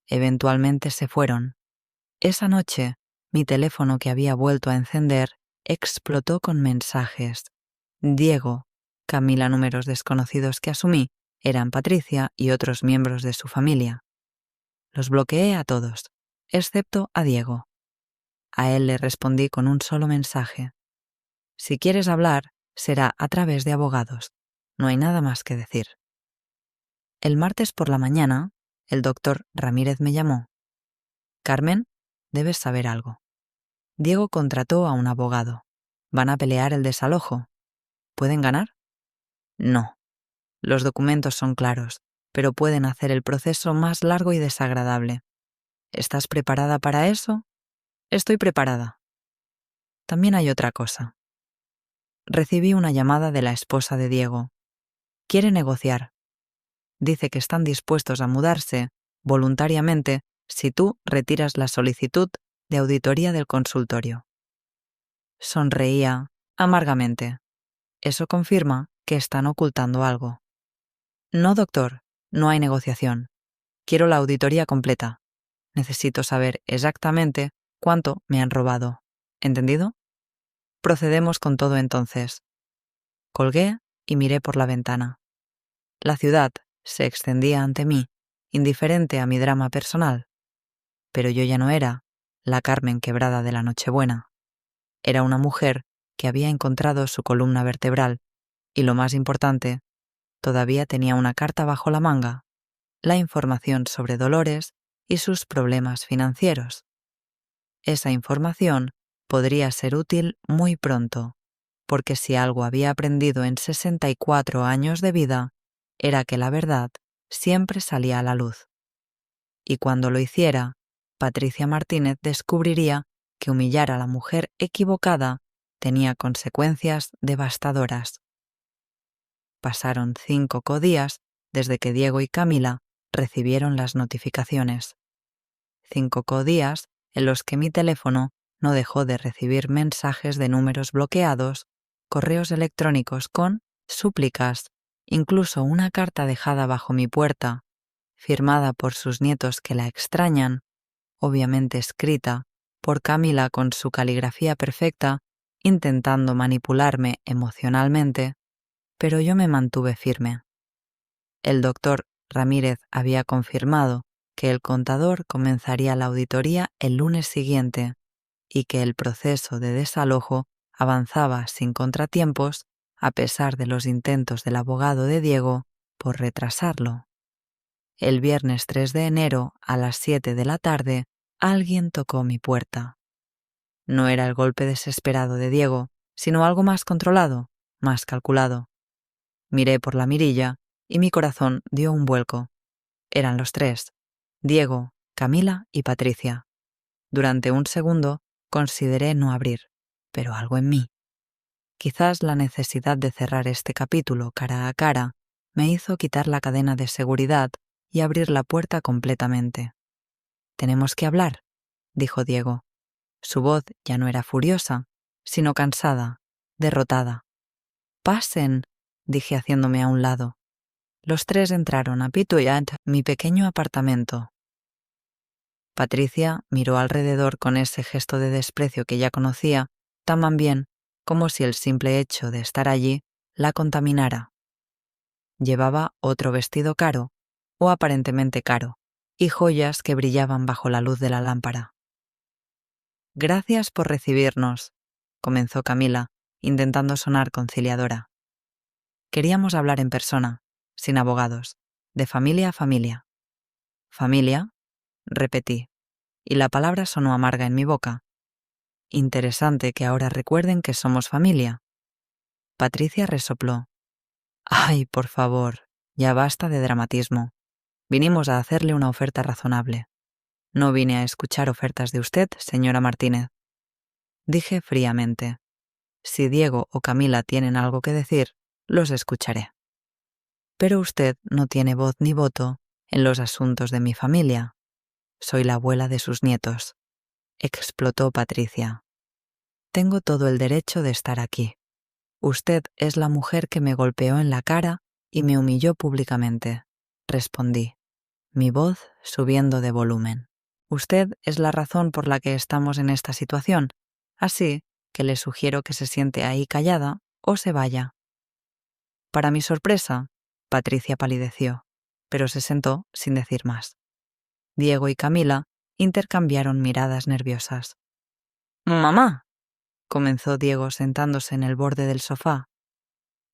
Eventualmente se fueron. Esa noche, mi teléfono que había vuelto a encender explotó con mensajes. Diego, Camila, números desconocidos que asumí eran Patricia y otros miembros de su familia. Los bloqueé a todos, excepto a Diego. A él le respondí con un solo mensaje. Si quieres hablar, será a través de abogados. No hay nada más que decir. El martes por la mañana, el doctor Ramírez me llamó. Carmen, debes saber algo. Diego contrató a un abogado. Van a pelear el desalojo. ¿Pueden ganar? No. Los documentos son claros, pero pueden hacer el proceso más largo y desagradable. ¿Estás preparada para eso? Estoy preparada. También hay otra cosa. Recibí una llamada de la esposa de Diego. Quiere negociar. Dice que están dispuestos a mudarse voluntariamente si tú retiras la solicitud de auditoría del consultorio. Sonreía amargamente. Eso confirma que están ocultando algo. No, doctor, no hay negociación. Quiero la auditoría completa. Necesito saber exactamente cuánto me han robado. ¿Entendido? Procedemos con todo entonces. Colgué y miré por la ventana. La ciudad se extendía ante mí, indiferente a mi drama personal. Pero yo ya no era la Carmen quebrada de la Nochebuena. Era una mujer que había encontrado su columna vertebral y, lo más importante, todavía tenía una carta bajo la manga, la información sobre Dolores y sus problemas financieros. Esa información podría ser útil muy pronto, porque si algo había aprendido en 64 años de vida, era que la verdad siempre salía a la luz. Y cuando lo hiciera, Patricia Martínez descubriría que humillar a la mujer equivocada tenía consecuencias devastadoras. Pasaron 5 días desde que Diego y Camila recibieron las notificaciones. 5 días en los que mi teléfono no dejó de recibir mensajes de números bloqueados, correos electrónicos con súplicas, incluso una carta dejada bajo mi puerta, firmada por sus nietos que la extrañan, obviamente escrita por Camila con su caligrafía perfecta, intentando manipularme emocionalmente, pero yo me mantuve firme. El doctor Ramírez había confirmado que el contador comenzaría la auditoría el lunes siguiente y que el proceso de desalojo avanzaba sin contratiempos a pesar de los intentos del abogado de Diego por retrasarlo. El viernes 3 de enero a las 7 de la tarde, alguien tocó mi puerta. No era el golpe desesperado de Diego, sino algo más controlado, más calculado. Miré por la mirilla y mi corazón dio un vuelco. Eran los tres: Diego, Camila y Patricia. Durante un segundo consideré no abrir, pero algo en mí, quizás la necesidad de cerrar este capítulo cara a cara, me hizo quitar la cadena de seguridad y abrir la puerta completamente. «Tenemos que hablar», dijo Diego. Su voz ya no era furiosa, sino cansada, derrotada. «Pasen», dije haciéndome a un lado. Los tres entraron a Pituyat, mi pequeño apartamento. Patricia miró alrededor con ese gesto de desprecio que ya conocía tan bien como si el simple hecho de estar allí la contaminara. Llevaba otro vestido caro, o aparentemente caro, y joyas que brillaban bajo la luz de la lámpara. «Gracias por recibirnos», comenzó Camila, intentando sonar conciliadora. Queríamos hablar en persona, sin abogados, de familia a familia. «¿Familia?», repetí, y la palabra sonó amarga en mi boca. Interesante que ahora recuerden que somos familia. Patricia resopló. «Ay, por favor, ya basta de dramatismo. Vinimos a hacerle una oferta razonable. No vine a escuchar ofertas de usted, señora Martínez». Dije fríamente: «Si Diego o Camila tienen algo que decir, los escucharé. Pero usted no tiene voz ni voto en los asuntos de mi familia. Soy la abuela de sus nietos», explotó Patricia. «Tengo todo el derecho de estar aquí. Usted es la mujer que me golpeó en la cara y me humilló públicamente», respondí, mi voz subiendo de volumen. «Usted es la razón por la que estamos en esta situación, así que le sugiero que se siente ahí callada o se vaya». Para mi sorpresa, Patricia palideció, pero se sentó sin decir más. Diego y Camila intercambiaron miradas nerviosas. «Mamá», comenzó Diego sentándose en el borde del sofá.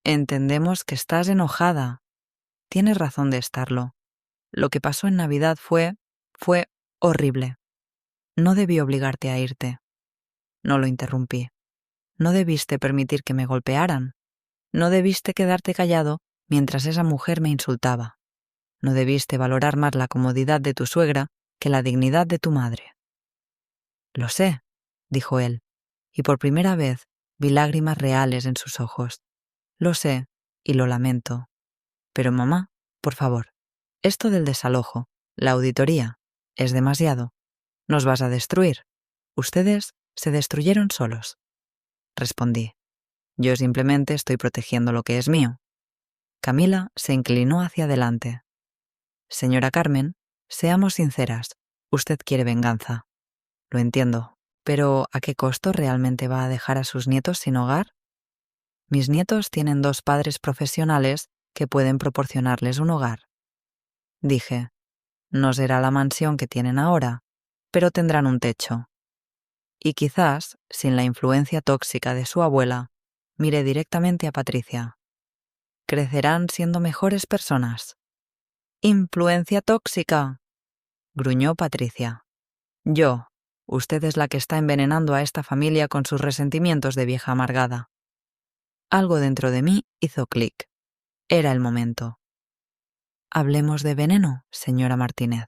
«Entendemos que estás enojada. Tienes razón de estarlo. Lo que pasó en Navidad fue horrible. No debí obligarte a irte». No lo interrumpí. «No debiste permitir que me golpearan. No debiste quedarte callado mientras esa mujer me insultaba. No debiste valorar más la comodidad de tu suegra que la dignidad de tu madre. Lo sé, dijo él, y por primera vez vi lágrimas reales en sus ojos. Lo sé y lo lamento. Pero mamá, por favor, esto del desalojo, la auditoría, es demasiado. Nos vas a destruir. Ustedes se destruyeron solos. Respondí. Yo simplemente estoy protegiendo lo que es mío. Camila se inclinó hacia adelante. Señora Carmen, seamos sinceras. Usted quiere venganza. Lo entiendo. Pero ¿a qué costo realmente va a dejar a sus nietos sin hogar? Mis nietos tienen 2 padres profesionales que pueden proporcionarles un hogar. Dije, no será la mansión que tienen ahora, pero tendrán un techo. Y quizás, sin la influencia tóxica de su abuela, miré directamente a Patricia. Crecerán siendo mejores personas. ¡Influencia tóxica!, gruñó Patricia. Usted es la que está envenenando a esta familia con sus resentimientos de vieja amargada. Algo dentro de mí hizo clic. Era el momento. Hablemos de veneno, señora Martínez,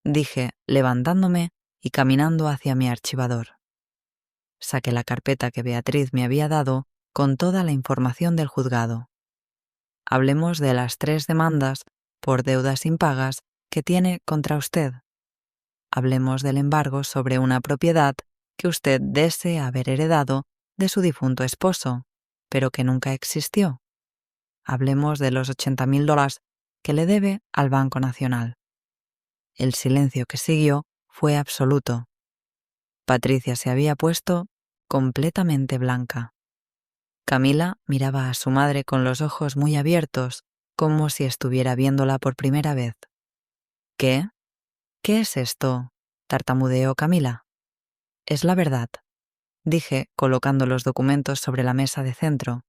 dije, levantándome y caminando hacia mi archivador. Saqué la carpeta que Beatriz me había dado con toda la información del juzgado. Hablemos de las 3 demandas por deudas impagas que tiene contra usted. Hablemos del embargo sobre una propiedad que usted desea haber heredado de su difunto esposo, pero que nunca existió. Hablemos de los $80,000 que le debe al Banco Nacional. El silencio que siguió fue absoluto. Patricia se había puesto completamente blanca. Camila miraba a su madre con los ojos muy abiertos, como si estuviera viéndola por primera vez. ¿Qué? ¿Qué es esto?, tartamudeó Camila. Es la verdad, dije, colocando los documentos sobre la mesa de centro.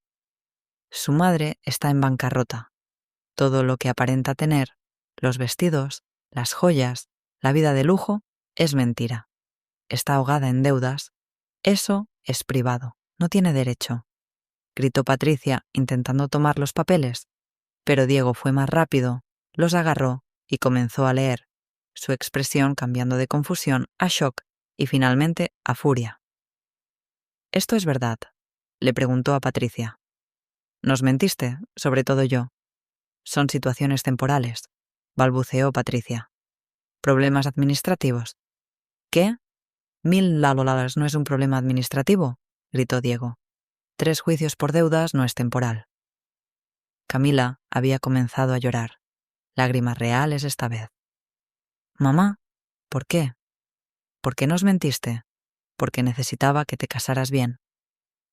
Su madre está en bancarrota. Todo lo que aparenta tener, los vestidos, las joyas, la vida de lujo, es mentira. Está ahogada en deudas. Eso es privado, no tiene derecho, gritó Patricia intentando tomar los papeles, pero Diego fue más rápido, los agarró y comenzó a leer, su expresión cambiando de confusión a shock y finalmente a furia. ¿Esto es verdad?, le preguntó a Patricia. Nos mentiste, sobre todo yo. Son situaciones temporales, balbuceó Patricia. ¿Problemas administrativos? ¿Qué? $1,000 no es un problema administrativo, gritó Diego. 3 juicios por deudas no es temporal. Camila había comenzado a llorar. Lágrimas reales esta vez. Mamá, ¿por qué? ¿Por qué nos mentiste? Porque necesitaba que te casaras bien.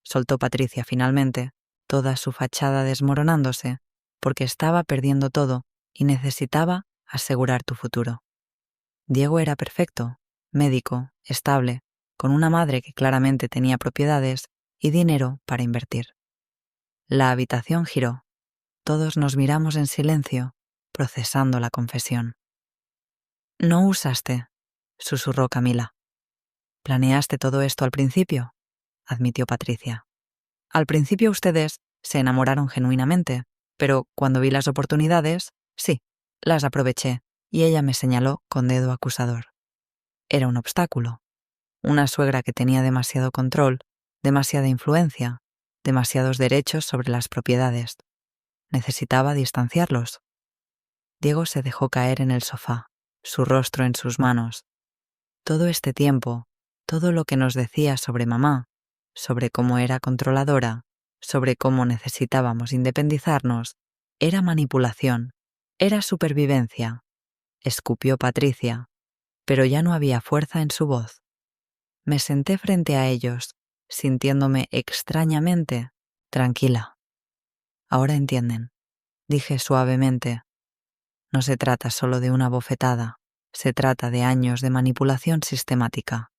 Soltó Patricia finalmente, toda su fachada desmoronándose, porque estaba perdiendo todo y necesitaba asegurar tu futuro. Diego era perfecto, médico, estable, con una madre que claramente tenía propiedades y dinero para invertir. La habitación giró. Todos nos miramos en silencio, procesando la confesión. «No usaste», susurró Camila. «¿Planeaste todo esto al principio?», admitió Patricia. «Al principio ustedes se enamoraron genuinamente, pero cuando vi las oportunidades, sí, las aproveché y ella me señaló con dedo acusador. Era un obstáculo. Una suegra que tenía demasiado control, demasiada influencia, demasiados derechos sobre las propiedades. Necesitaba distanciarlos». Diego se dejó caer en el sofá, su rostro en sus manos. Todo este tiempo, todo lo que nos decía sobre mamá, sobre cómo era controladora, sobre cómo necesitábamos independizarnos, era manipulación, era supervivencia. Escupió Patricia, pero ya no había fuerza en su voz. Me senté frente a ellos, sintiéndome extrañamente tranquila. Ahora entienden, dije suavemente. No se trata solo de una bofetada, se trata de años de manipulación sistemática.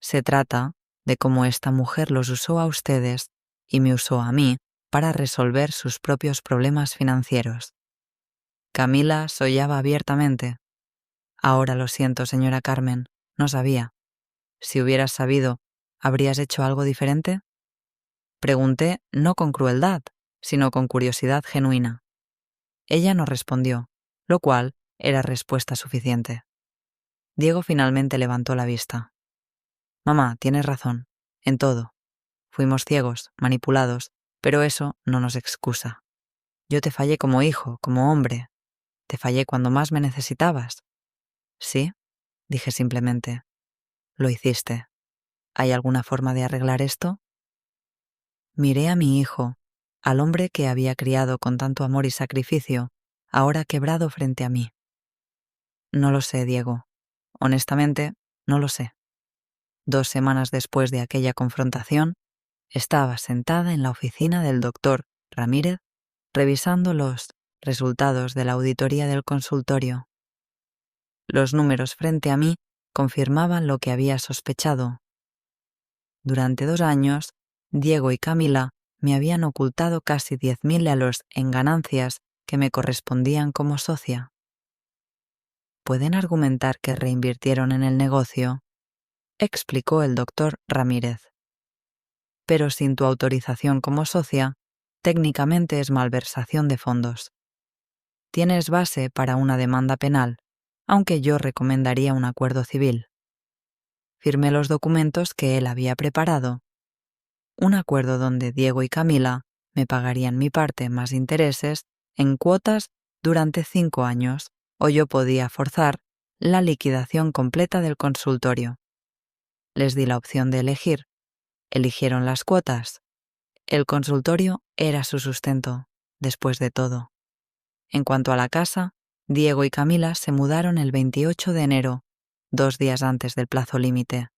Se trata de cómo esta mujer los usó a ustedes y me usó a mí para resolver sus propios problemas financieros. Camila sollaba abiertamente. Ahora lo siento, señora Carmen, no sabía. Si hubieras sabido, ¿habrías hecho algo diferente? Pregunté no con crueldad, sino con curiosidad genuina. Ella no respondió, lo cual era respuesta suficiente. Diego finalmente levantó la vista. Mamá, tienes razón, en todo. Fuimos ciegos, manipulados, pero eso no nos excusa. Yo te fallé como hijo, como hombre. Te fallé cuando más me necesitabas. ¿Sí? Dije simplemente. Lo hiciste. ¿Hay alguna forma de arreglar esto? Miré a mi hijo, al hombre que había criado con tanto amor y sacrificio, ahora quebrado frente a mí. No lo sé, Diego. Honestamente, no lo sé. 2 semanas después de aquella confrontación, estaba sentada en la oficina del doctor Ramírez revisando los resultados de la auditoría del consultorio. Los números frente a mí confirmaban lo que había sospechado. Durante 2 años, Diego y Camila me habían ocultado casi 10.000 euros en ganancias que me correspondían como socia. ¿Pueden argumentar que reinvirtieron en el negocio?, explicó el doctor Ramírez. Pero sin tu autorización como socia, técnicamente es malversación de fondos. Tienes base para una demanda penal, aunque yo recomendaría un acuerdo civil. Firmé los documentos que él había preparado. Un acuerdo donde Diego y Camila me pagarían mi parte más intereses en cuotas durante 5 años, o yo podía forzar la liquidación completa del consultorio. Les di la opción de elegir. Eligieron las cuotas. El consultorio era su sustento, después de todo. En cuanto a la casa, Diego y Camila se mudaron el 28 de enero, 2 días antes del plazo límite.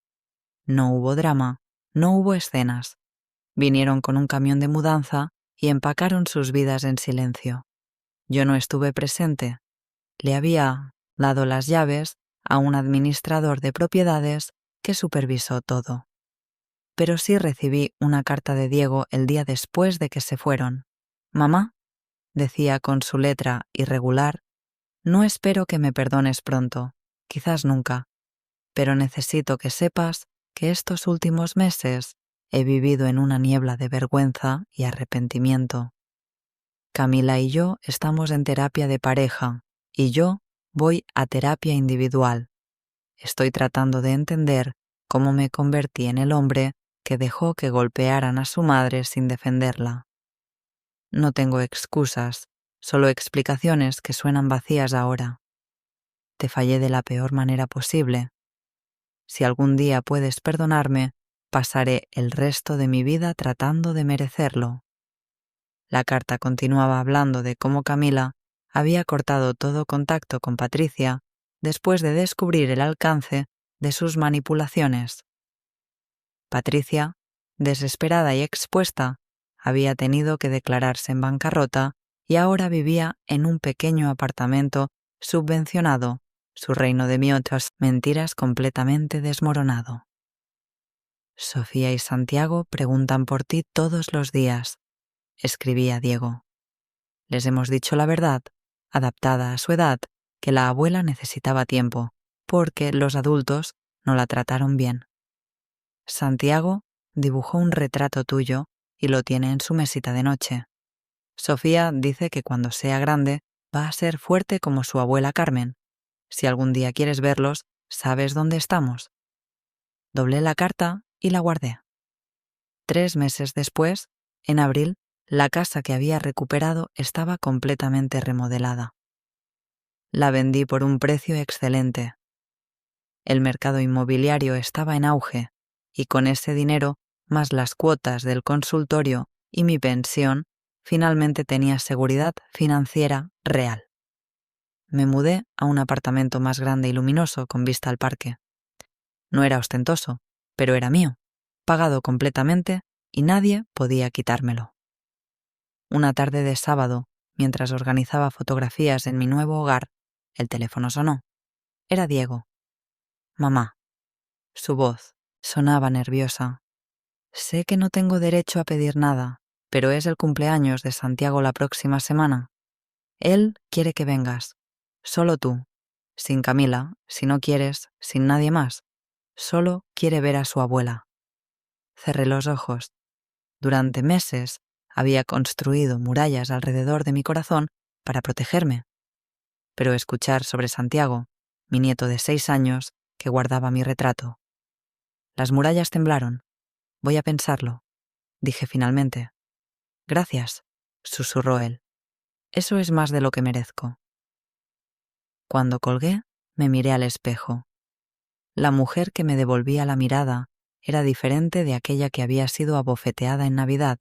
No hubo drama, no hubo escenas. Vinieron con un camión de mudanza y empacaron sus vidas en silencio. Yo no estuve presente. Le había dado las llaves a un administrador de propiedades que supervisó todo. Pero sí recibí una carta de Diego el día después de que se fueron. «Mamá», decía con su letra irregular, «no espero que me perdones pronto, quizás nunca, pero necesito que sepas que estos últimos meses he vivido en una niebla de vergüenza y arrepentimiento. Camila y yo estamos en terapia de pareja y yo voy a terapia individual. Estoy tratando de entender cómo me convertí en el hombre que dejó que golpearan a su madre sin defenderla. No tengo excusas, solo explicaciones que suenan vacías ahora. Te fallé de la peor manera posible. Si algún día puedes perdonarme, pasaré el resto de mi vida tratando de merecerlo». La carta continuaba hablando de cómo Camila había cortado todo contacto con Patricia después de descubrir el alcance de sus manipulaciones. Patricia, desesperada y expuesta, había tenido que declararse en bancarrota y ahora vivía en un pequeño apartamento subvencionado, su reino de mentiras completamente desmoronado. «Sofía y Santiago preguntan por ti todos los días», escribía Diego. «Les hemos dicho la verdad, adaptada a su edad, que la abuela necesitaba tiempo, porque los adultos no la trataron bien. Santiago dibujó un retrato tuyo y lo tiene en su mesita de noche. Sofía dice que cuando sea grande va a ser fuerte como su abuela Carmen. Si algún día quieres verlos, ¿sabes dónde estamos?». Doblé la carta y la guardé. 3 meses después, en abril, la casa que había recuperado estaba completamente remodelada. La vendí por un precio excelente. El mercado inmobiliario estaba en auge y con ese dinero, más las cuotas del consultorio y mi pensión, finalmente tenía seguridad financiera real. Me mudé a un apartamento más grande y luminoso con vista al parque. No era ostentoso, pero era mío, pagado completamente y nadie podía quitármelo. Una tarde de sábado, mientras organizaba fotografías en mi nuevo hogar, el teléfono sonó. Era Diego. «Mamá». Su voz sonaba nerviosa. «Sé que no tengo derecho a pedir nada, pero es el cumpleaños de Santiago la próxima semana. Él quiere que vengas. Solo tú. Sin Camila, si no quieres, sin nadie más. Solo quiere ver a su abuela». Cerré los ojos. Durante meses había construido murallas alrededor de mi corazón para protegerme. Pero escuchar sobre Santiago mi nieto de 6 años, que guardaba mi retrato. Las murallas temblaron. Voy a pensarlo, dije finalmente. Gracias, susurró él. Eso es más de lo que merezco. Cuando colgué, me miré al espejo. La mujer que me devolvía la mirada era diferente de aquella que había sido abofeteada en Navidad.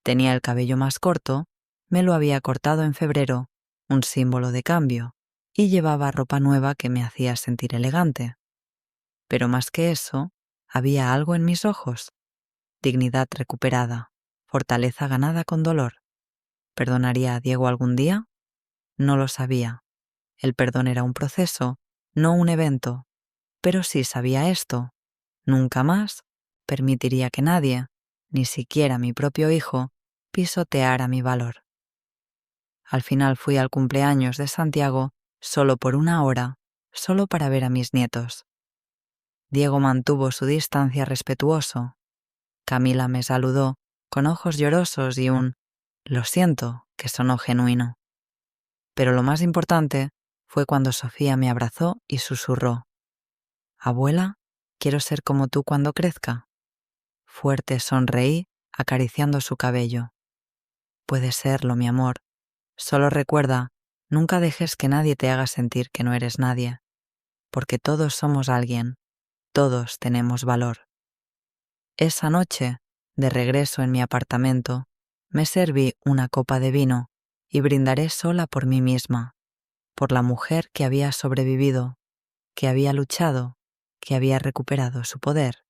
Tenía el cabello más corto, me lo había cortado en febrero, un símbolo de cambio, y llevaba ropa nueva que me hacía sentir elegante. Pero más que eso, había algo en mis ojos. Dignidad recuperada, fortaleza ganada con dolor. ¿Perdonaría a Diego algún día? No lo sabía. El perdón era un proceso, no un evento. Pero sí sabía esto. Nunca más permitiría que nadie, ni siquiera mi propio hijo, pisoteara mi valor. Al final fui al cumpleaños de Santiago solo por 1 hora, solo para ver a mis nietos. Diego mantuvo su distancia respetuoso. Camila me saludó con ojos llorosos y un «lo siento» que sonó genuino. Pero lo más importante fue cuando Sofía me abrazó y susurró: «Abuela, quiero ser como tú cuando crezca». Fuerte sonreí acariciando su cabello. «Puede serlo, mi amor. Solo recuerda, nunca dejes que nadie te haga sentir que no eres nadie, porque todos somos alguien, todos tenemos valor». Esa noche, de regreso en mi apartamento, me serví una copa de vino y brindaré sola por mí misma, por la mujer que había sobrevivido, que había luchado, que había recuperado su poder.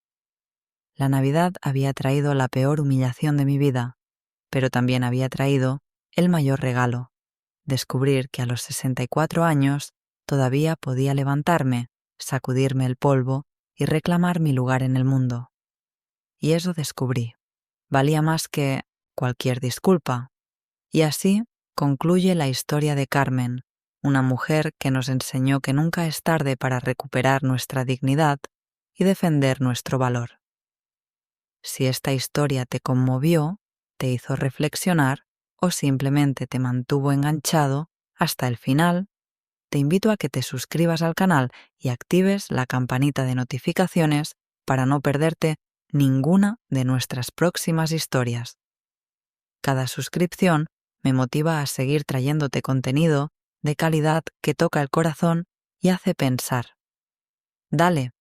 La Navidad había traído la peor humillación de mi vida, pero también había traído el mayor regalo: descubrir que a los 64 años todavía podía levantarme, sacudirme el polvo y reclamar mi lugar en el mundo. Y eso descubrí. Valía más que cualquier disculpa. Y así concluye la historia de Carmen, una mujer que nos enseñó que nunca es tarde para recuperar nuestra dignidad y defender nuestro valor. Si esta historia te conmovió, te hizo reflexionar o simplemente te mantuvo enganchado hasta el final, te invito a que te suscribas al canal y actives la campanita de notificaciones para no perderte ninguna de nuestras próximas historias. Cada suscripción me motiva a seguir trayéndote contenido de calidad que toca el corazón y hace pensar. Dale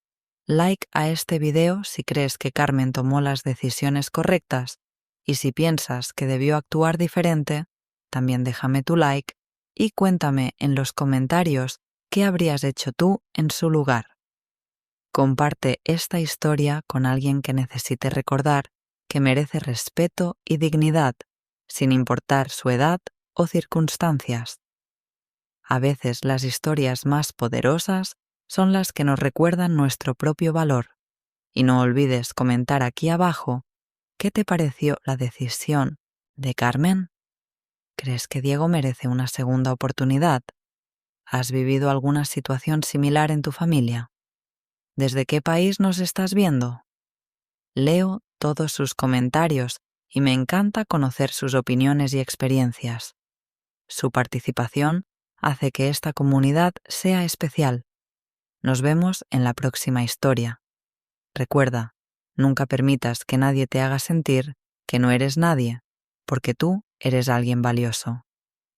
like a este video si crees que Carmen tomó las decisiones correctas, y si piensas que debió actuar diferente, también déjame tu like y cuéntame en los comentarios qué habrías hecho tú en su lugar. Comparte esta historia con alguien que necesite recordar que merece respeto y dignidad, sin importar su edad o circunstancias. A veces las historias más poderosas son las que nos recuerdan nuestro propio valor. Y no olvides comentar aquí abajo qué te pareció la decisión de Carmen. ¿Crees que Diego merece una segunda oportunidad? ¿Has vivido alguna situación similar en tu familia? ¿Desde qué país nos estás viendo? Leo todos sus comentarios y me encanta conocer sus opiniones y experiencias. Su participación hace que esta comunidad sea especial. Nos vemos en la próxima historia. Recuerda, nunca permitas que nadie te haga sentir que no eres nadie, porque tú eres alguien valioso.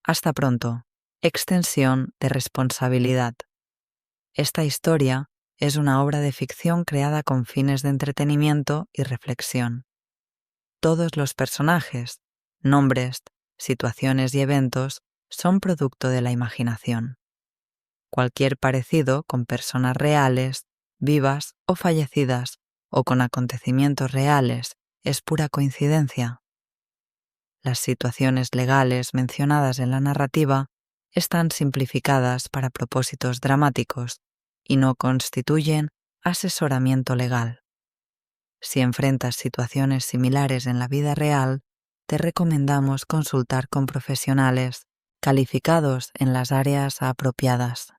Hasta pronto. Extensión de responsabilidad. Esta historia es una obra de ficción creada con fines de entretenimiento y reflexión. Todos los personajes, nombres, situaciones y eventos son producto de la imaginación. Cualquier parecido con personas reales, vivas o fallecidas, o con acontecimientos reales, es pura coincidencia. Las situaciones legales mencionadas en la narrativa están simplificadas para propósitos dramáticos y no constituyen asesoramiento legal. Si enfrentas situaciones similares en la vida real, te recomendamos consultar con profesionales calificados en las áreas apropiadas.